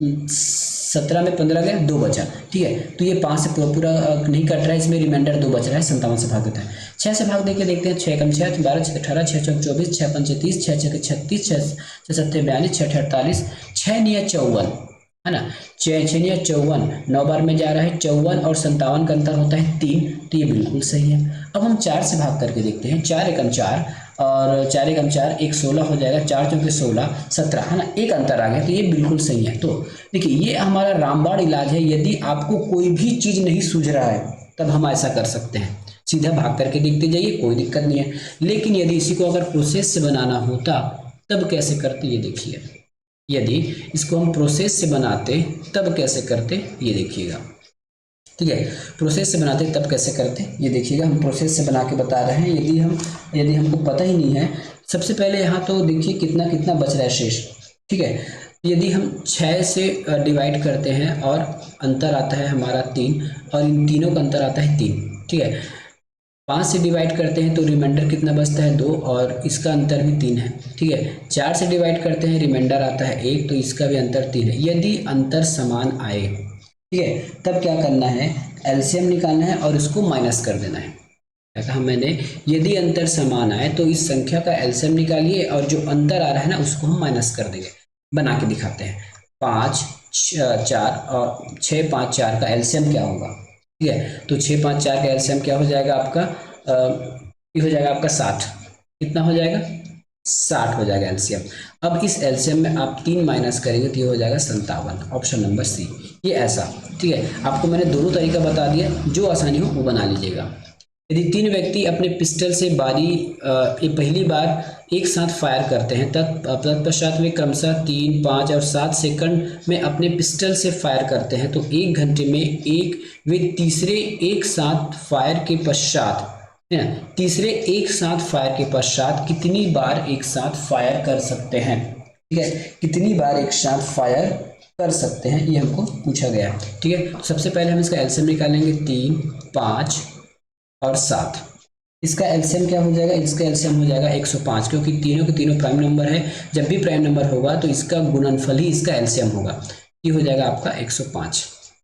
17 में 15 गया, 2 बचा। ठीक है, तो ये 5 से पूरा नहीं कट रहा है, इसमें रिमाइंडर 2 बच रहा है, 57 से भाग देता है। 6 से भाग देके देखते हैं, 6 कम 6 12 6 18 6 चौक 24 6 पंच 30 6 छक 36 6 सत्ते 42 6 48 6 निया 54 है ना, 6 निया 54, 9 बार में जा रहा है 54 और 57 का अंतर होता है 3, तो ये बिल्कुल सही है। अब हम 4 से भाग करके देखते हैं, 4 एकम 4 और 4 एकम 4 1 16 हो जाएगा, 4 चौके 16 17 है ना, एक अंतर आ गया, तो ये बिल्कुल सही है। तो देखिए ये हमारा रामबाण इलाज है। यदि आपको कोई भी चीज नहीं सूझ रहा है तब हम ऐसा कर सकते हैं, सीधा भाग करके देखते जाइए, कोई दिक्कत नहीं है। लेकिन यदि इसी को अगर प्रोसेस से बनाना होता तब कैसे करते, ये देखिए। यदि इसको हम प्रोसेस से बनाते तब कैसे करते, ये देखिएगा। ठीक है, प्रोसेस से बनाते तब कैसे करते, ये देखिएगा। हम प्रोसेस से बना के बता रहे हैं। यदि हमको पता ही नहीं है, सबसे पहले यहाँ तो देखिए कितना कितना बच रहा है शेष। ठीक है, यदि हम 6 से डिवाइड करते हैं और अंतर आता है हमारा 3 और इन तीनों का अंतर आता है 3। ठीक है, 5 से डिवाइड करते हैं तो रिमाइंडर कितना बचता है 2 और इसका अंतर भी 3 है। ठीक है, 4 से डिवाइड करते हैं रिमाइंडर आता है 1, तो इसका भी अंतर 3 है। यदि अंतर समान आए, ठीक है, तब क्या करना है, एलसीएम निकालना है और इसको माइनस कर देना है। क्या कहा मैंने, यदि अंतर समान आए तो इस संख्या का एलसीएम निकालिए और जो अंतर आ रहा है ना उसको हम माइनस कर देंगे। बना के दिखाते हैं, 5 4 और 6 5 4 का एलसीएम क्या होगा। ठीक है, तो 6 5 4 का एलसीएम क्या हो जाएगा आपका, ये हो जाएगा आपका 60। कितना हो जाएगा, 60 हो जाएगा एलसीएम। अब इस एलसीएम में आप 3 माइनस करेंगे तो ये हो जाएगा 57, ऑप्शन नंबर सी, ये ऐसा। ठीक है, आपको मैंने दोनों तरीका बता दिया, जो आसानी हो वो बना लीजिएगा। यदि 3 व्यक्ति अपने पिस्टल से पहली बार एक साथ फायर करते हैं तत्पश्चात वे क्रमशः 3 5 और 7 सेकंड में अपने पिस्टल से फायर करते हैं, तो 1 घंटे में वे तीसरे एक साथ फायर के पश्चात कितनी बार एक साथ फायर कर सकते हैं। ठीक है, कितनी बार एक साथ फायर कर सकते हैं, ये हमको पूछा गया है। ठीक है, सबसे पहले हम इसका एलसीएम निकालेंगे, 3 5 और 7। इसका एलसीएम क्या हो जाएगा, इसका एलसीएम हो जाएगा 105, क्योंकि तीनों के तीनों प्राइम नंबर है। जब भी प्राइम नंबर होगा तो इसका गुणनफल ही इसका एलसीएम होगा, ये हो जाएगा आपका 105।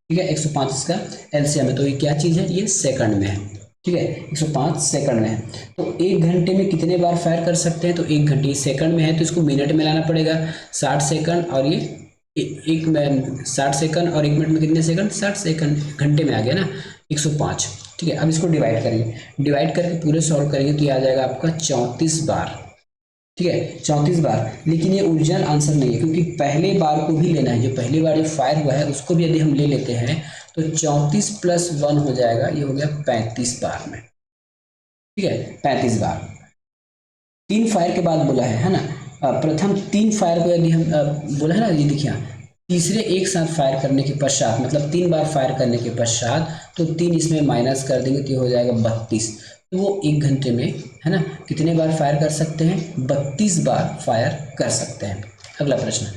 ठीक है, 105 इसका एलसीएम है, तो ये क्या चीज़ है, ये सेकंड में है। ठीक है, 105 सेकंड में है। तो 1 घंटे में कितने बार फायर कर सकते हैं, तो 1 घंटे सेकंड में है तो इसको मिनट में लाना पड़ेगा, 60 सेकंड और ये 60 सेकंड और 1 मिनट में कितने सेकंड, 60 सेकंड, घंटे में आ गया ना 105। ठीक है, अब इसको डिवाइड करेंगे, डिवाइड करके पूरे सॉल्व करेंगे तो ये आ जाएगा आपका 34 बार। ठीक है, 34 बार। लेकिन ये ओरिजिनल आंसर नहीं है, क्योंकि पहले बार को भी लेना है, जो पहली बार जो फायर हुआ है उसको भी यदि हम ले लेते हैं तो 34 + 1 हो जाएगा, ये हो गया 35 बार में। ठीक है, 35 बार। 3 फायर के बाद बोला है ना, प्रथम 3 फायर को यदि हम बोला है ना, ये देखिए तीसरे एक साथ फायर करने के पश्चात, मतलब 3 बार फायर करने के पश्चात, तो 3 इसमें माइनस कर देंगे तो हो जाएगा 32। तो वो 1 घंटे में है ना कितने बार फायर कर सकते हैं, 32 बार फायर कर सकते हैं। अगला प्रश्न,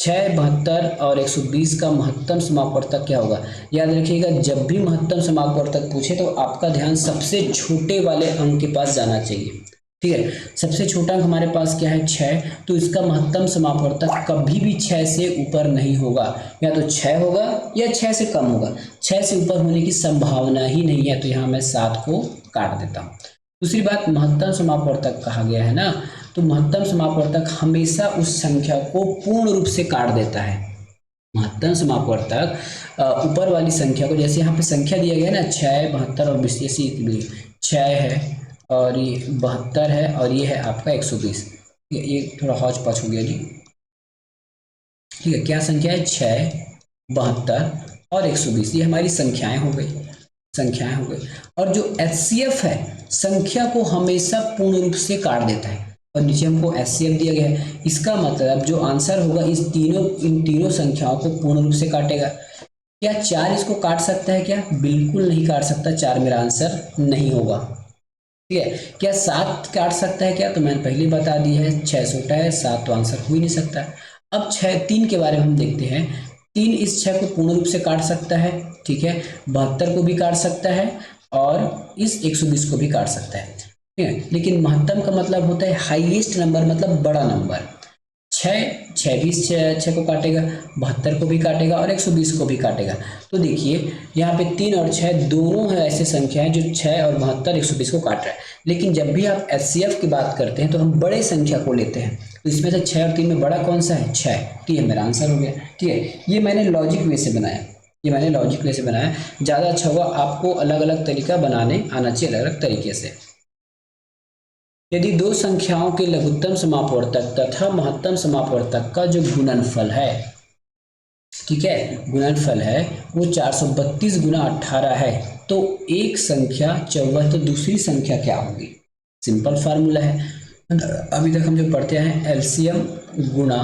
6 72 और 120 का महत्तम समापवर्तक क्या होगा। याद रखिएगा, जब भी महत्तम समापवर्तक पूछे तो आपका ध्यान सबसे छोटे वाले अंक के पास जाना चाहिए। ठीक है, सबसे छोटा अंक हमारे पास क्या है, 6, तो इसका महत्तम समापवर्तक कभी भी 6 से ऊपर नहीं होगा, या तो 6 होगा या 6 से कम होगा, 6 से ऊपर होने की संभावना ही नहीं है, तो यहाँ मैं 7 को काट देता हूँ। दूसरी बात, महत्तम समापवर्तक कहा गया है ना, तो महत्तम समापवर्तक हमेशा उस संख्या को पूर्ण रूप से काट देता है। महत्तम समापवर्तक ऊपर वाली संख्या को, जैसे यहाँ पे संख्या दिया गया है ना 6 72 और 20, 6 है और ये 72 है और ये है आपका 120। ये थोड़ा हौच पौच हो गया जी। ठीक है, क्या संख्या है, 6 72 और 120, ये हमारी संख्याएं हो गई। और जो एचसीएफ है संख्या को हमेशा पूर्ण रूप से काट देता है, और नीचे हमको एचसीएफ दिया गया है। इसका मतलब जो आंसर होगा इन तीनों संख्याओं को पूर्ण रूप से काटेगा। क्या 4 इसको काट सकता है क्या, बिल्कुल नहीं काट सकता, 4 मेरा आंसर नहीं होगा। ठीक है, क्या 7 काट सकता है क्या, तो मैंने पहले बता दी है 6 छोटा है, 7 तो आंसर हो ही नहीं सकता। अब 3 के बारे में हम देखते हैं। 3 इस 6 को पूर्ण रूप से काट सकता है। ठीक है, 72 को भी काट सकता है और इस 120 को भी काट सकता है। ठीक है, लेकिन महत्तम का मतलब होता है हाईएस्ट नंबर, मतलब बड़ा नंबर। छः भी छः को काटेगा, 72 को भी काटेगा और 120 को भी काटेगा। तो देखिए यहाँ पे 3 और 6 दोनों है ऐसे संख्या है जो 6 और 72 120 को काट रहा है। लेकिन जब भी आप एचसीएफ की बात करते हैं तो हम बड़े संख्या को लेते हैं। तो इसमें से 6 और 3 में बड़ा कौन सा है? 6। तो ये मेरा आंसर हो गया। ठीक है, ये मैंने लॉजिक वे से बनाया, ज़्यादा अच्छा हुआ। आपको अलग अलग तरीका बनाने आना चाहिए, अलग अलग तरीके से। यदि दो संख्याओं के लघुत्तम समापवर्तक तथा महत्तम समापवर्तक का जो गुणनफल है, ठीक है, गुणनफल है वो 432 गुना 18 है, तो एक संख्या 54 तो दूसरी संख्या क्या होगी? सिंपल फार्मूला है। अभी तक हम जो पढ़ते हैं एलसीएम गुणा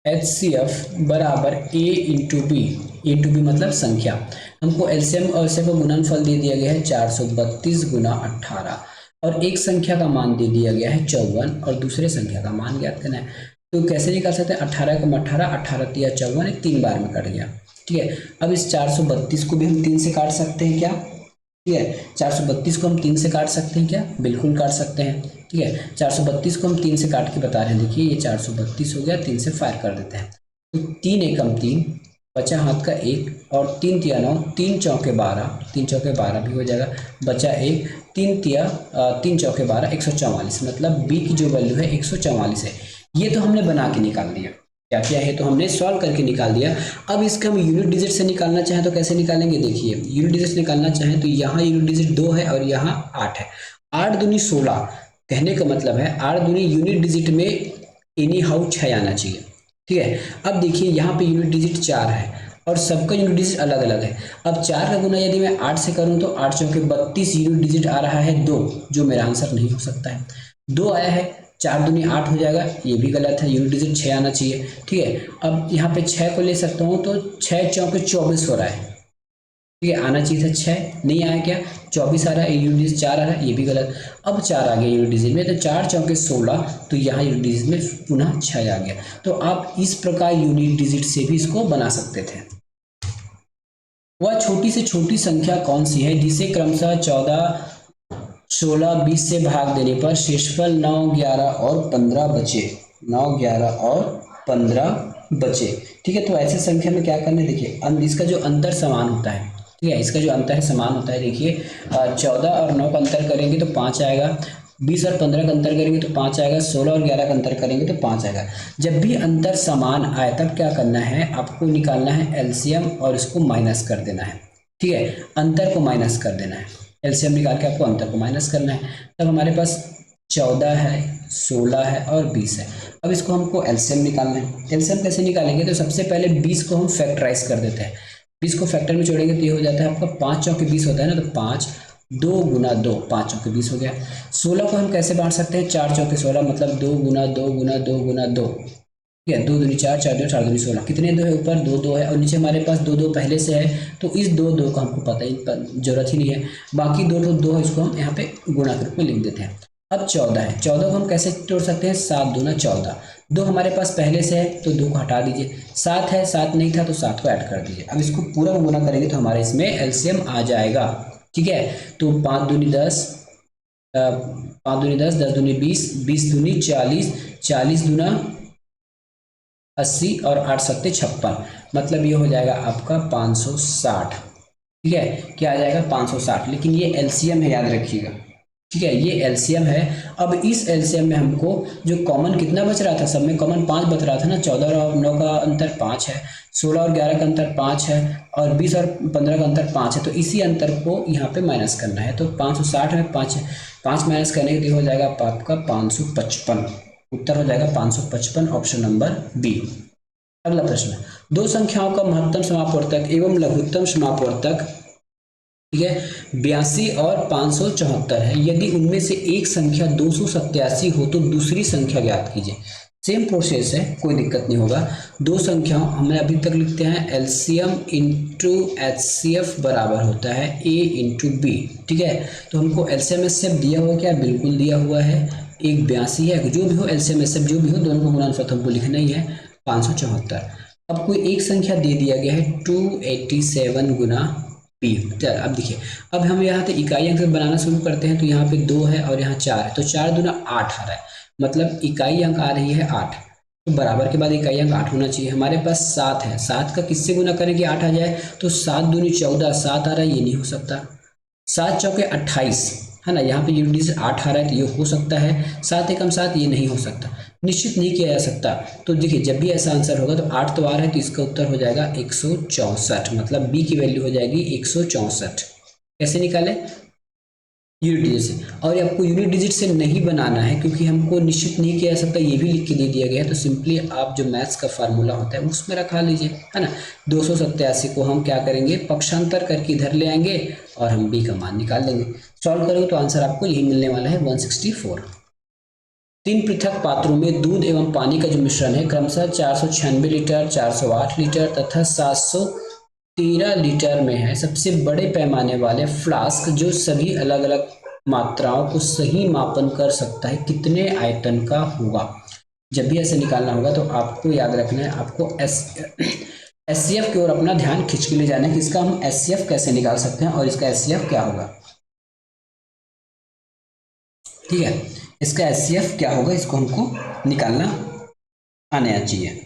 एचसीएफ बराबर a into b. A to b मतलब संख्या। हमको एलसीएम और एचसीएफ का गुणनफल दे दिया गया है 432 गुना 18 और एक संख्या का मान दे दिया गया है 54 और दूसरे संख्या का मान ज्ञात करना है। तो कैसे निकाल सकते हैं? 18 को 18, 18 तिया 54, 3 बार में कट गया। ठीक है, अब इस 432 को भी हम 3 से काट सकते हैं क्या? ठीक है, 432 को हम 3 से काट सकते हैं क्या? बिल्कुल काट सकते हैं। ठीक है, 432 को हम 3 से काट के बता रहे हैं। देखिए ये 432 हो गया, 3 से फायर कर देते हैं। तो 3 एकम 3, बचा हाथ का 1 और 3 तिया 9, 3 चौके 12, 3 चौके 12 भी हो जाएगा, बचा 1, 3 चौके 12, 144। मतलब बी की जो वैल्यू है 144 है। ये तो हमने बना के निकाल दिया। क्या क्या है? तो हमने सॉल्व करके निकाल दिया। अब इसका हम यूनिट डिजिट से निकालना चाहें तो कैसे निकालेंगे? देखिए यूनिट डिजिट से निकालना चाहें तो यहाँ यूनिट डिजिट 2 है और यहाँ 8 है। 8 दूनी 16, कहने का मतलब है 8 दूनी यूनिट डिजिट में एनी हाउ 6 आना चाहिए। ठीक है, अब देखिए यहाँ पे यूनिट डिजिट 4 है और सबका यूनिट डिजिट अलग अलग है। अब 4 का गुना यदि मैं 8 से करूँ तो 8 चौके 32 यूनिट डिजिट आ रहा है 2, जो मेरा आंसर नहीं हो सकता है। 2 आया है, 4 दूनी 8 हो जाएगा, ये भी गलत है, यूनिट डिजिट 6 आना चाहिए। ठीक है, अब यहाँ पे 6 को ले सकता हूँ तो 6 चौके 24 हो रहा है। ठीक है, आना चाहिए था 6, नहीं आया क्या? 24 आ रहा है, यूनिट डिजिट 4 आ रहा है, ये भी गलत। अब 4 आ गया यूनिट डिजिट में, तो 4 चौके 16, तो यहाँ यूनिट डिजिट में पुनः 6 आ गया। तो आप इस प्रकार यूनिट डिजिट से भी इसको बना सकते थे। वह छोटी से छोटी संख्या कौन सी है जिसे क्रमशः 14, 16, 20 से भाग देने पर शेषफल 9, 11 और 15 बचे। 9, 11 और 15 बचे। ठीक है, तो ऐसे संख्या में क्या करना है? देखिए इसका जो अंतर समान होता है। ठीक है, इसका जो अंतर है समान होता है। देखिए 14 और 9 का अंतर करेंगे तो 5 आएगा, 20 और 15 का अंतर करेंगे तो 5 आएगा, 16 और 11 का अंतर करेंगे तो 5 आएगा। जब भी अंतर समान आए तब क्या करना है? आपको निकालना है एलसीएम और इसको माइनस कर देना है। ठीक है, अंतर को माइनस कर देना है, एलसीएम निकाल के आपको अंतर को माइनस करना है। तब हमारे पास 14 है, 16 है और 20 है। अब इसको हमको एलसीएम निकालना है। एलसीएम कैसे निकालेंगे? तो सबसे पहले 20 को हम फैक्टराइज कर देते हैं। 20 को फैक्टर में जोड़ेंगे तो ये हो जाता है आपका 5 चौके 20 होता है ना, तो 5 2 गुना 2, 5 चौके 20 हो गया। 16 को हम कैसे बांट सकते हैं? 4 चौके 16, मतलब 2 गुना 2 गुना 2 गुना 2। ठीक है, 2 दूनी 4, 4 दूनी 4 दूनी 16। कितने 2 है? ऊपर 2 2 है और नीचे हमारे पास 2 2 पहले से है, तो इस 2 2 को हमको पता ही जरूरत ही नहीं है। बाकी 2 2 2 इसको हम यहाँ पे गुणा के रूप में लिख देते हैं। अब 14 है, 14 को हम कैसे जोड़ सकते हैं? 7 दूना 14। 2 हमारे पास पहले से है तो 2 को हटा दीजिए। 7 है, 7 नहीं था तो 7 को ऐड कर दीजिए। अब इसको पूरा गुणा करेंगे तो हमारे इसमें एलसीएम आ जाएगा। ठीक है, तो 5 दूनी 10, 5 दूनी 10, 10 दूनी 20, 20 दूनी 40, 40 दूना 80 और 8 सत्ते 56, मतलब ये हो जाएगा आपका 560। ठीक है, क्या आ जाएगा? 560। लेकिन ये एलसीएम है, याद रखिएगा। ठीक है, ये एलसीएम है। अब इस एलसीएम में हमको जो कॉमन कितना बच रहा था? सब में कॉमन 5 बच रहा था ना। 14 और 9 का अंतर 5 है, 16 और 11 का अंतर 5 है और 20 और 15 का अंतर 5 है। तो इसी अंतर को यहाँ पे माइनस करना है। तो 560 में 5 माइनस करने के लिए हो जाएगा आपका 555। उत्तर हो जाएगा 555, ऑप्शन नंबर बी। अगला प्रश्न, दो संख्याओं का महत्तम समापवर्तक एवं लघुत्तम समापवर्तक, ठीक है, 82 और 574 है। यदि उनमें से एक संख्या 287 हो तो दूसरी संख्या ज्ञात कीजिए। सेम प्रोसेस है, कोई दिक्कत नहीं होगा। दो संख्याओं हमें अभी तक लिखते हैं एलसीएम इंटू एचसीएफ बराबर होता है ए इंटू बी। ठीक है, तो हमको एलसीएम एचसीएफ दिया हुआ क्या? बिल्कुल दिया हुआ है, एक 82 है, जो भी हो एलसीएम एचसीएफ जो भी हो, दोनों को गुणनफल हमको लिखना ही है 574। अब कोई एक संख्या दे दिया गया है 287 गुना पी। चल अब देखिए, अब हम यहाँ से इकाई अंक बनाना शुरू करते हैं। तो यहाँ पे 2 है और यहाँ 4 है, तो 4 दूना 8 आ रहा है, मतलब इकाई अंक आ रही है 8। तो बराबर के बाद इकाई अंक 8 होना चाहिए। हमारे पास 7 है, 7 का किससे गुना करें कि 8 आ जाए, तो 7 दूनी 14, 7 आ रहा है, ये नहीं हो सकता। 7 चौके 28 है ना, यहाँ पे यूनिट डिजिट 8 आ रहा है तो ये हो सकता है। 7 एकम 7, ये नहीं हो सकता, निश्चित नहीं किया जा सकता। तो देखिए जब भी ऐसा आंसर होगा तो 8 तो आ रहा है तो इसका उत्तर हो जाएगा 164, मतलब बी की वैल्यू हो जाएगी 164। कैसे निकालें, यूनिट डिजिट से। और ये आपको यूनिट डिजिट से नहीं बनाना है क्योंकि हमको निश्चित नहीं किया जा सकता, ये भी लिख के दे दिया गया है। तो सिंपली आप जो मैथ्स का फार्मूला होता है उसमें रखा लीजिए, है ना। 287 को हम क्या करेंगे, पक्षांतर करके इधर ले आएंगे और हम बी का मान निकाल लेंगे। सॉल्व करोगे तो आंसर आपको यही मिलने वाला है 164। 3 पृथक पात्रों में दूध एवं पानी का जो मिश्रण है क्रमशः 496 लीटर, 408 लीटर तथा 713 लीटर में है। सबसे बड़े पैमाने वाले फ्लास्क जो सभी अलग अलग मात्राओं को सही मापन कर सकता है कितने आयतन का होगा। जब भी ऐसे निकालना होगा तो आपको याद रखना है, आपको एचसीएफ की ओर अपना ध्यान खींच के ले जाना है कि इसका हम एचसीएफ कैसे निकाल सकते हैं और इसका एचसीएफ क्या होगा। ठीक है, इसका एचसीएफ क्या होगा, इसको हमको निकालना आना चाहिए।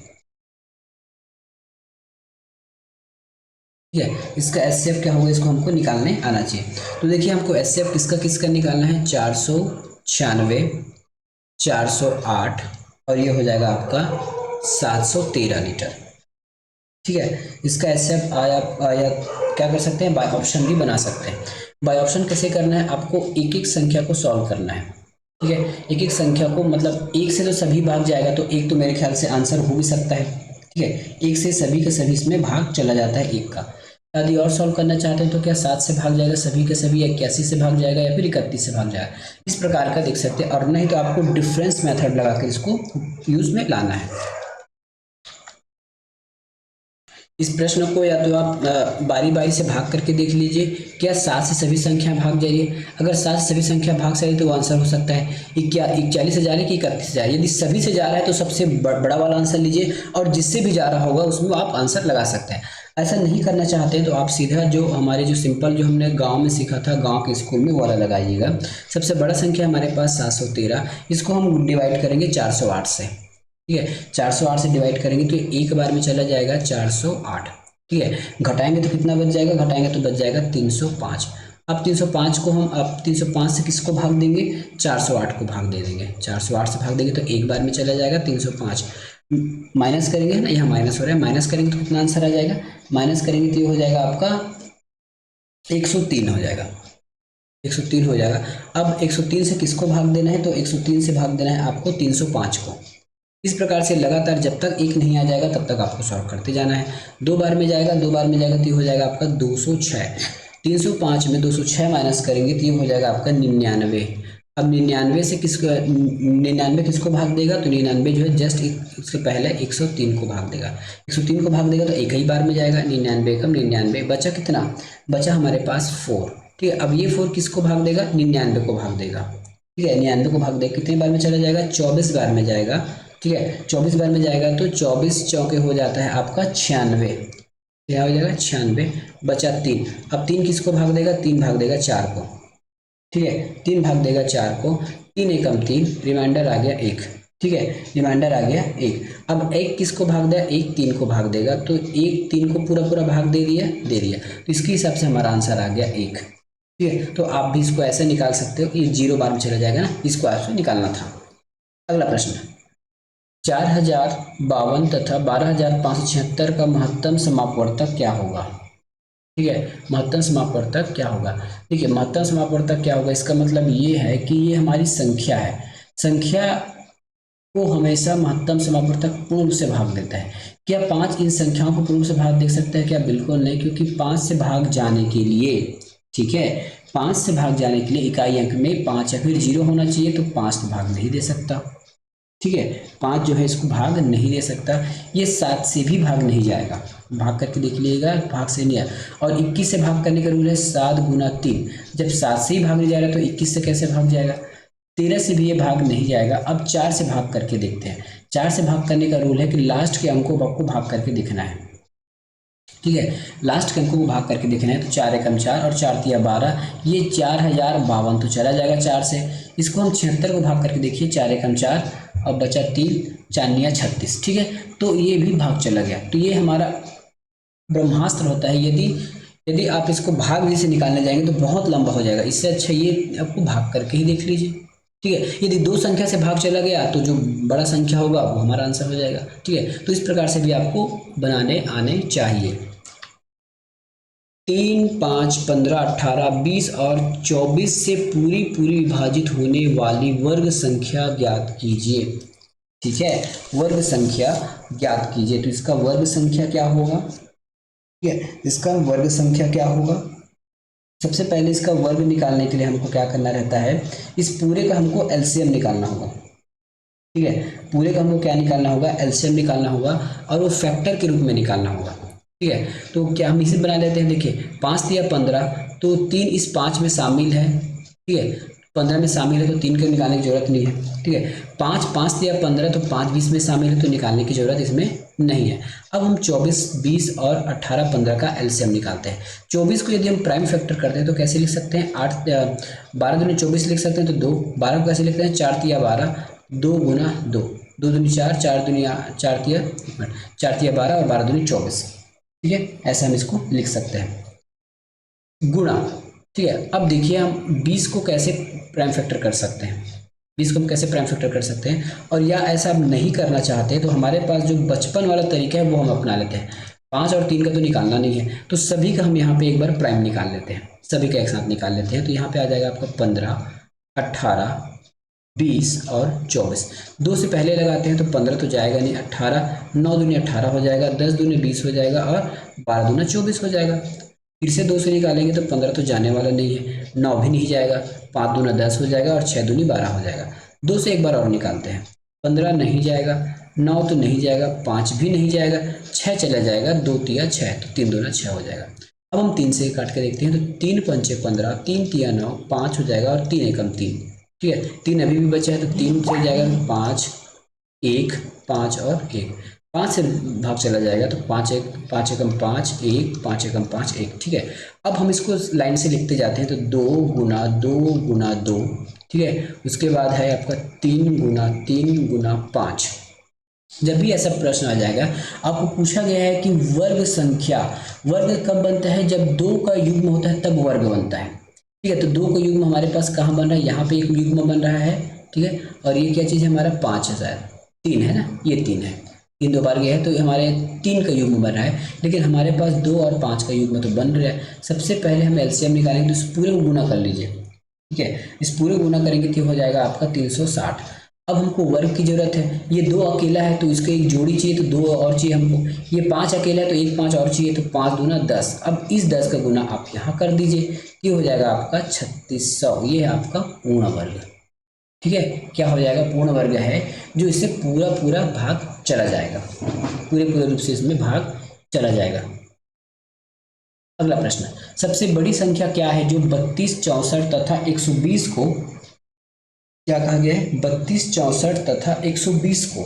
ठीक है, इसका एचसीएफ क्या होगा, इसको हमको निकालने आना चाहिए। तो देखिए हमको एचसीएफ किसका किसका निकालना है, 496, 408 और ये हो जाएगा आपका 713 लीटर। ठीक है, इसका एचसीएफ आया क्या कर सकते हैं, बाय ऑप्शन भी बना सकते हैं। बाय ऑप्शन कैसे करना है, आपको एक एक संख्या को सॉल्व करना है। ठीक है, एक एक संख्या को, मतलब एक से तो सभी भाग जाएगा तो एक तो मेरे ख्याल से आंसर हो भी सकता है। ठीक है, एक से सभी के सभी इसमें भाग चला जाता है एक का। यदि और सॉल्व करना चाहते हैं तो क्या 7 से भाग जाएगा सभी के सभी, 81 से भाग जाएगा या फिर 31 से भाग जाएगा, इस प्रकार का देख सकते हैं। और नहीं तो आपको डिफरेंस मेथड लगाकर इसको यूज में लाना है। इस प्रश्न को या तो आप बारी बारी से भाग करके देख लीजिए, क्या 7 से सभी संख्या भाग जाइए। अगर 7 से सभी संख्या भाग जाइए तो आंसर हो सकता है 41 से जा रही है कि 31 से जा रही है। यदि सभी से जा रहा है तो सबसे बड़ा वाला आंसर लीजिए और जिससे भी जा रहा होगा उसमें आप आंसर लगा सकते हैं। ऐसा नहीं करना चाहते हैं तो आप सीधा जो हमारे जो सिंपल जो हमने गांव में सीखा था, गांव के स्कूल में, वो वाला लगाइएगा। सबसे बड़ा संख्या हमारे पास 713, इसको हम डिवाइड करेंगे 408 से। ठीक है, 408 से डिवाइड करेंगे तो एक बार में चला जाएगा 408। ठीक है, घटाएंगे तो कितना बच जाएगा, घटाएंगे तो बच जाएगा 305। अब 305 को हम, अब 305 से किसको भाग देंगे, 408 को भाग दे देंगे। 408 से भाग देंगे तो एक बार में चला जाएगा 305। माइनस करेंगे ना, यहाँ माइनस हो रहा है, माइनस करेंगे तो कितना आंसर आ जाएगा, माइनस करेंगे तो ये हो जाएगा आपका 103 हो जाएगा, 103 हो जाएगा। अब 103 से किसको भाग देना है, तो 103 से भाग देना है आपको 305 को। इस प्रकार से लगातार जब तक एक नहीं आ जाएगा तब तक आपको सॉल्व करते जाना है। दो बार में जाएगा, दो बार में जाएगा तो ये हो जाएगा आपका 206। 305 में 206 माइनस करेंगे तो ये हो जाएगा आपका 99। अब 99 से किसको, 99 किसको भाग देगा, तो 99 जो है जस्ट इसके पहले 103 को भाग देगा। 103 को भाग देगा तो एक ही बार में जाएगा, 99 कम 99, बचा कितना, बचा हमारे पास 4। ठीक है, अब ये 4 किसको भाग देगा, 99 को भाग देगा। ठीक है, 99 को भाग देगा, कितने बार में चला जाएगा, 24 बार में जाएगा। ठीक है, 24 बार में जाएगा तो 24 चौके हो जाता है आपका 96, क्या हो जाएगा 96, बचा 3। अब 3 किसको भाग देगा, 3 भाग देगा 4 को। ठीक है, 3 भाग देगा 4 को, 3 एकम 3, रिमाइंडर आ गया 1। ठीक है, रिमाइंडर आ गया 1। अब 1 किसको भाग दिया, 1 3 को भाग देगा तो 1 3 को पूरा पूरा भाग दे दिया, तो इसके हिसाब से हमारा आंसर आ गया 1। ठीक है, तो आप भी इसको ऐसे निकाल सकते हो, ये 0 बार में चला जाएगा ना, इसको आपसे निकालना था। अगला प्रश्न, 4052 तथा 12576 का महत्तम समापवर्तक क्या होगा। ठीक है, महत्तम समापवर्तक क्या होगा, ठीक है, महत्तम समापवर्तक क्या होगा, इसका मतलब ये है कि ये हमारी संख्या है, संख्या को हमेशा महत्तम समापवर्तक पूर्ण रूप से भाग देता है। क्या 5 इन संख्याओं को पूर्ण रूप से भाग दे सकता है, क्या बिल्कुल नहीं, क्योंकि 5 से भाग जाने के लिए, ठीक है, 5 से भाग जाने के लिए इकाई अंक में 5 या फिर 0 होना चाहिए, तो 5 तो भाग नहीं दे सकता। ठीक है, 5 जो है इसको भाग नहीं दे सकता। ये 7 से भी भाग नहीं जाएगा, भाग करके देख लीजिएगा, भाग से नहीं आया। और 21 से भाग करने का रूल है 7 गुना 3, जब 7 से ही भाग नहीं जा रहा तो 21 से कैसे भाग जाएगा, 13 से भी ये भाग नहीं जाएगा। अब 4 से भाग करके देखते हैं। 4 से भाग करने का रूल है कि लास्ट के अंकों को भाग करके देखना है। ठीक है, लास्ट के अंकों को भाग करके देखना है, तो 4 एकम 4 और 4 तिया 12, ये 4052 तो चला जाएगा 4 से। इसको हम 76 को भाग करके देखिए, 4 एकम 4 और बचा 3, 4 निया 36, ठीक है। तो ये भी भाग चला गया। तो ये हमारा ब्रह्मास्त्र होता है। यदि यदि आप इसको भाग विधि से निकालने जाएंगे तो बहुत लंबा हो जाएगा, इससे अच्छा ये आपको भाग करके ही देख लीजिए, ठीक है। यदि 2 संख्या से भाग चला गया तो जो बड़ा संख्या होगा वो हमारा आंसर हो जाएगा, ठीक है। तो इस प्रकार से भी आपको बनाने आने चाहिए। 3, 5, 15, 18, 20 और 24 से पूरी पूरी विभाजित होने वाली वर्ग संख्या ज्ञात कीजिए, ठीक है। वर्ग संख्या ज्ञात कीजिए। तो इसका वर्ग संख्या क्या होगा, ठीक है। इसका वर्ग संख्या क्या होगा, सबसे पहले इसका वर्ग निकालने के लिए हमको क्या करना रहता है, इस पूरे का हमको एलसीएम निकालना होगा, ठीक है। पूरे का हमको क्या निकालना होगा, एलसीएम निकालना होगा और वो फैक्टर के रूप में निकालना होगा, ठीक है। तो क्या हम इसे बना लेते हैं, देखिए 5 दिया 15, तो 3 इस 5 में शामिल है, ठीक है। 15 में शामिल है तो 3 को निकालने की जरूरत नहीं है, ठीक है। 5 5 दिया 15, तो 5 20 में शामिल है तो निकालने की जरूरत इसमें नहीं है। अब हम 24, 20 और 18, 15 का एलसीएम निकालते हैं। 24 को यदि हम प्राइम फैक्टर करते हैं तो कैसे लिख सकते हैं, 12 दूनी 24 लिख सकते हैं, तो 2, 12 को कैसे लिखते हैं, 4 तिया 12, 2 गुना 2, 2 दूनी 4, 4 दुनिया 4 तिया 12 और 12 दूनी 24, ठीक है। ऐसे हम इसको लिख सकते हैं गुणा, ठीक है। अब देखिए हम 20 को कैसे प्राइम फैक्टर कर सकते हैं, 20 को हम कैसे प्राइम फैक्टर कर सकते हैं, और या ऐसा हम नहीं करना चाहते तो हमारे पास जो बचपन वाला तरीका है वो हम अपना लेते हैं। 5 और 3 का तो निकालना नहीं है, तो सभी का हम यहाँ पे एक बार प्राइम निकाल लेते हैं, सभी का एक साथ निकाल लेते हैं। तो यहाँ पे आ जाएगा आपका 15, 18, 20 और 24। 2 से पहले लगाते हैं तो 15 तो जाएगा नहीं, 18, 9 दूनी 18 हो जाएगा, 10 दूनी 20 हो जाएगा और 12 दूना 24 हो जाएगा। फिर से 2 से निकालेंगे तो 15 तो जाने वाला नहीं है, 9 भी नहीं जाएगा, 5 दूना 10 हो जाएगा और 6 दूनी 12 हो जाएगा। 2 से एक बार और निकालते हैं, 15 नहीं जाएगा, 9 तो नहीं जाएगा, 5 भी नहीं जाएगा, 6 चला जाएगा, 2 तिया 6, तो 3 दूना 6 हो जाएगा। अब हम 3 से काट के देखते हैं तो 3 पंचे 15, 3 तिया 9, 5 हो जाएगा और 3 एकम 3, ठीक है। 3 अभी भी बचा है तो 3 से जाएगा 5, 1, 5 और 1, 5 से भाग चला जाएगा तो 5 एकम 5, 1, 5 एकम 5, 1, ठीक है। अब हम इसको लाइन से लिखते जाते हैं तो 2 गुना 2 गुना 2, ठीक है। उसके बाद है आपका 3 गुना 3 गुना 5। जब भी ऐसा प्रश्न आ जाएगा, आपको पूछा गया है कि वर्ग संख्या, वर्ग कब बनता है, जब 2 का युग्म होता है तब वर्ग बनता है, ठीक है। तो 2 का युग्म हमारे पास कहाँ बन रहा है, यहाँ पे एक युग्म बन रहा है, ठीक है। और ये क्या चीज़ है, हमारा 5 है, शायद 3 है ना, ये 3 है, 3 2 बार गया है तो हमारे 3 का युग्म बन रहा है, लेकिन हमारे पास 2 और 5 का युग्म तो बन रहा है। सबसे पहले हम एलसीएम निकालेंगे तो इस पूरे को गुना कर लीजिए, ठीक है। इस पूरे गुना करेंगे तो हो जाएगा आपका 360। अब हमको वर्ग की जरूरत है, ये 2 अकेला है तो इसको एक जोड़ी चाहिए तो 2 और चाहिए हमको, ये 5 अकेला है तो एक 5 और चाहिए तो 5 दूना 10। अब इस 10 का गुना आप यहाँ कर दीजिए, ये हो जाएगा आपका 3600, ये है आपका पूर्ण वर्ग, ठीक है। क्या हो जाएगा, पूर्ण वर्ग है, जो इससे पूरा पूरा भाग चला जाएगा, पूरे रूप से इसमें भाग चला जाएगा। अगला प्रश्न, सबसे बड़ी संख्या क्या है जो 32, 64 तथा 120 को, क्या कहा गया है, 32, 64 तथा 120 को,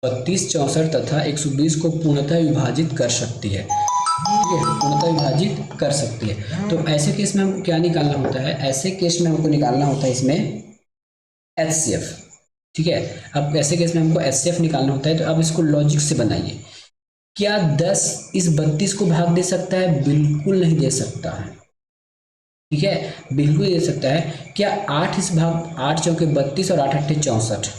32, 64 तथा 120 को पूर्णतः विभाजित कर सकती है, ठीक है, पूर्णतः विभाजित कर सकती है। तो ऐसे केस में हमको क्या निकालना होता है, ऐसे केस में हमको निकालना होता है इसमें एचसीएफ, ठीक है। अब ऐसे केस में हमको एचसीएफ निकालना होता है, तो अब इसको लॉजिक से बनाइए। क्या 10 इस 32 को भाग दे सकता है, बिल्कुल नहीं दे सकता है, ठीक है, बिल्कुल दे सकता है। क्या 8 इस भाग, 8 चौके 32 और 8 अट्ठे 64,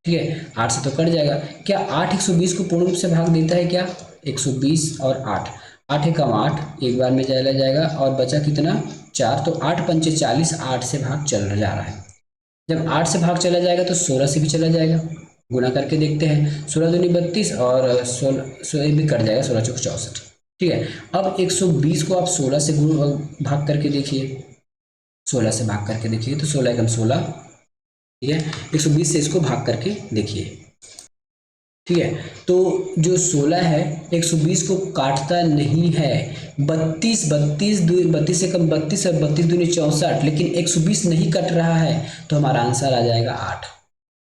ठीक है, 8 से तो कट जाएगा। क्या 8 120 को पूर्ण रूप से भाग देता है, क्या 120 और 8, 8 एकम 8 एक बार में चला जाएगा और बचा कितना 4, तो 8 पंचे 40, 8 से भाग चल जा रहा है। जब 8 से भाग चला जाएगा तो 16 से भी चला जाएगा, गुना करके देखते हैं, 16 दूनी 32 और 16 भी कट जाएगा, 16 चौक 64, ठीक है। अब 120 को आप 16 से भाग करके देखिए, 16 से भाग करके देखिए तो 16 एकम 16, ठीक है। 120 से इसको भाग करके देखिए, ठीक है। तो जो 16 है 120 को काटता नहीं है, 32 से कम 32 और 32 दूनी 64, लेकिन 120 नहीं कट रहा है तो हमारा आंसर आ जाएगा 8,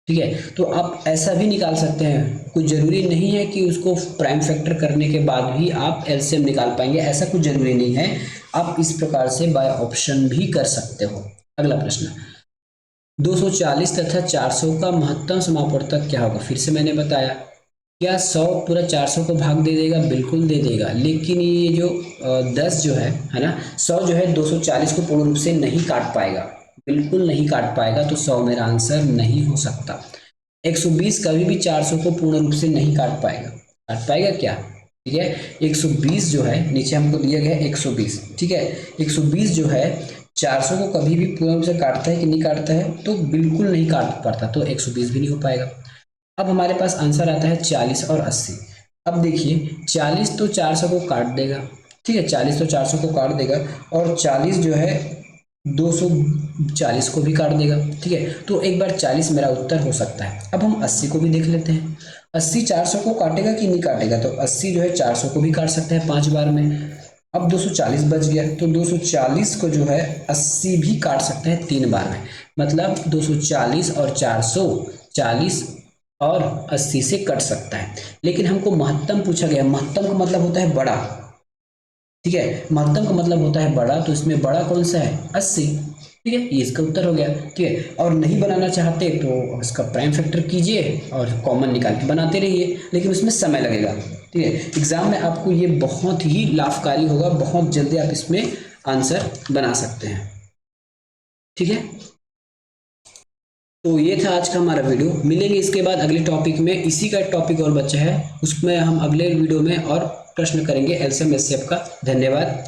ठीक है। तो आप ऐसा भी निकाल सकते हैं, कुछ जरूरी नहीं है कि उसको प्राइम फैक्टर करने के बाद भी आप एलसीएम निकाल पाएंगे, ऐसा कुछ जरूरी नहीं है। आप इस प्रकार से बाय ऑप्शन भी कर सकते हो। अगला प्रश्न, 240 तथा 400 का महत्तम समापवर्तक क्या होगा? फिर से मैंने बताया, क्या 100 पूरा 400 को भाग दे देगा? बिल्कुल दे देगा, लेकिन ये जो 10 जो है ना, 100 जो है 240 को पूर्ण रूप से नहीं काट पाएगा, बिल्कुल नहीं काट पाएगा, तो 100 मेरा आंसर नहीं हो सकता। 120 कभी भी 400 को पूर्ण रूप से नहीं काट पाएगा, काट पाएगा क्या? ठीक है, 120 जो है, नीचे हमको दिया गया है 120, ठीक है, 120 जो है 400 को कभी भी पूर्ण रूप से काटता है कि नहीं काटता है? तो बिल्कुल नहीं काट पाता, तो 120 भी नहीं हो पाएगा। अब हमारे पास आंसर आता है 40 और 80। अब देखिए 40 तो 400 को काट देगा, ठीक है, 40 तो 400 को काट देगा, और 40 जो है 240 को भी काट देगा, ठीक है, तो एक बार 40 मेरा उत्तर हो सकता है। अब हम 80 को भी देख लेते हैं, 80 400 को काटेगा कि नहीं काटेगा? तो 80 जो है 400 को भी काट सकता है 5 बार में। अब 240 बच गया, तो 240 को जो है 80 भी काट सकते हैं 3 बार में, मतलब 240 और 400 40 और 80 से कट सकता है। लेकिन हमको महत्तम पूछा गया, महत्तम का मतलब होता है बड़ा, ठीक है, महत्तम का मतलब होता है बड़ा, तो इसमें बड़ा कौन सा है? 80, ठीक है, ये इसका उत्तर हो गया, ठीक है। और नहीं बनाना चाहते तो इसका प्राइम फैक्टर कीजिए और कॉमन निकाल के बनाते रहिए, लेकिन उसमें समय लगेगा, ठीक है। एग्जाम में आपको ये बहुत ही लाभकारी होगा, बहुत जल्दी आप इसमें आंसर बना सकते हैं, ठीक है। तो ये था आज का हमारा वीडियो, मिलेंगे इसके बाद अगले टॉपिक में। इसी का टॉपिक और बचा है, उसमें हम अगले वीडियो में और प्रश्न करेंगे एलसीएम एचसीएफ का। धन्यवाद।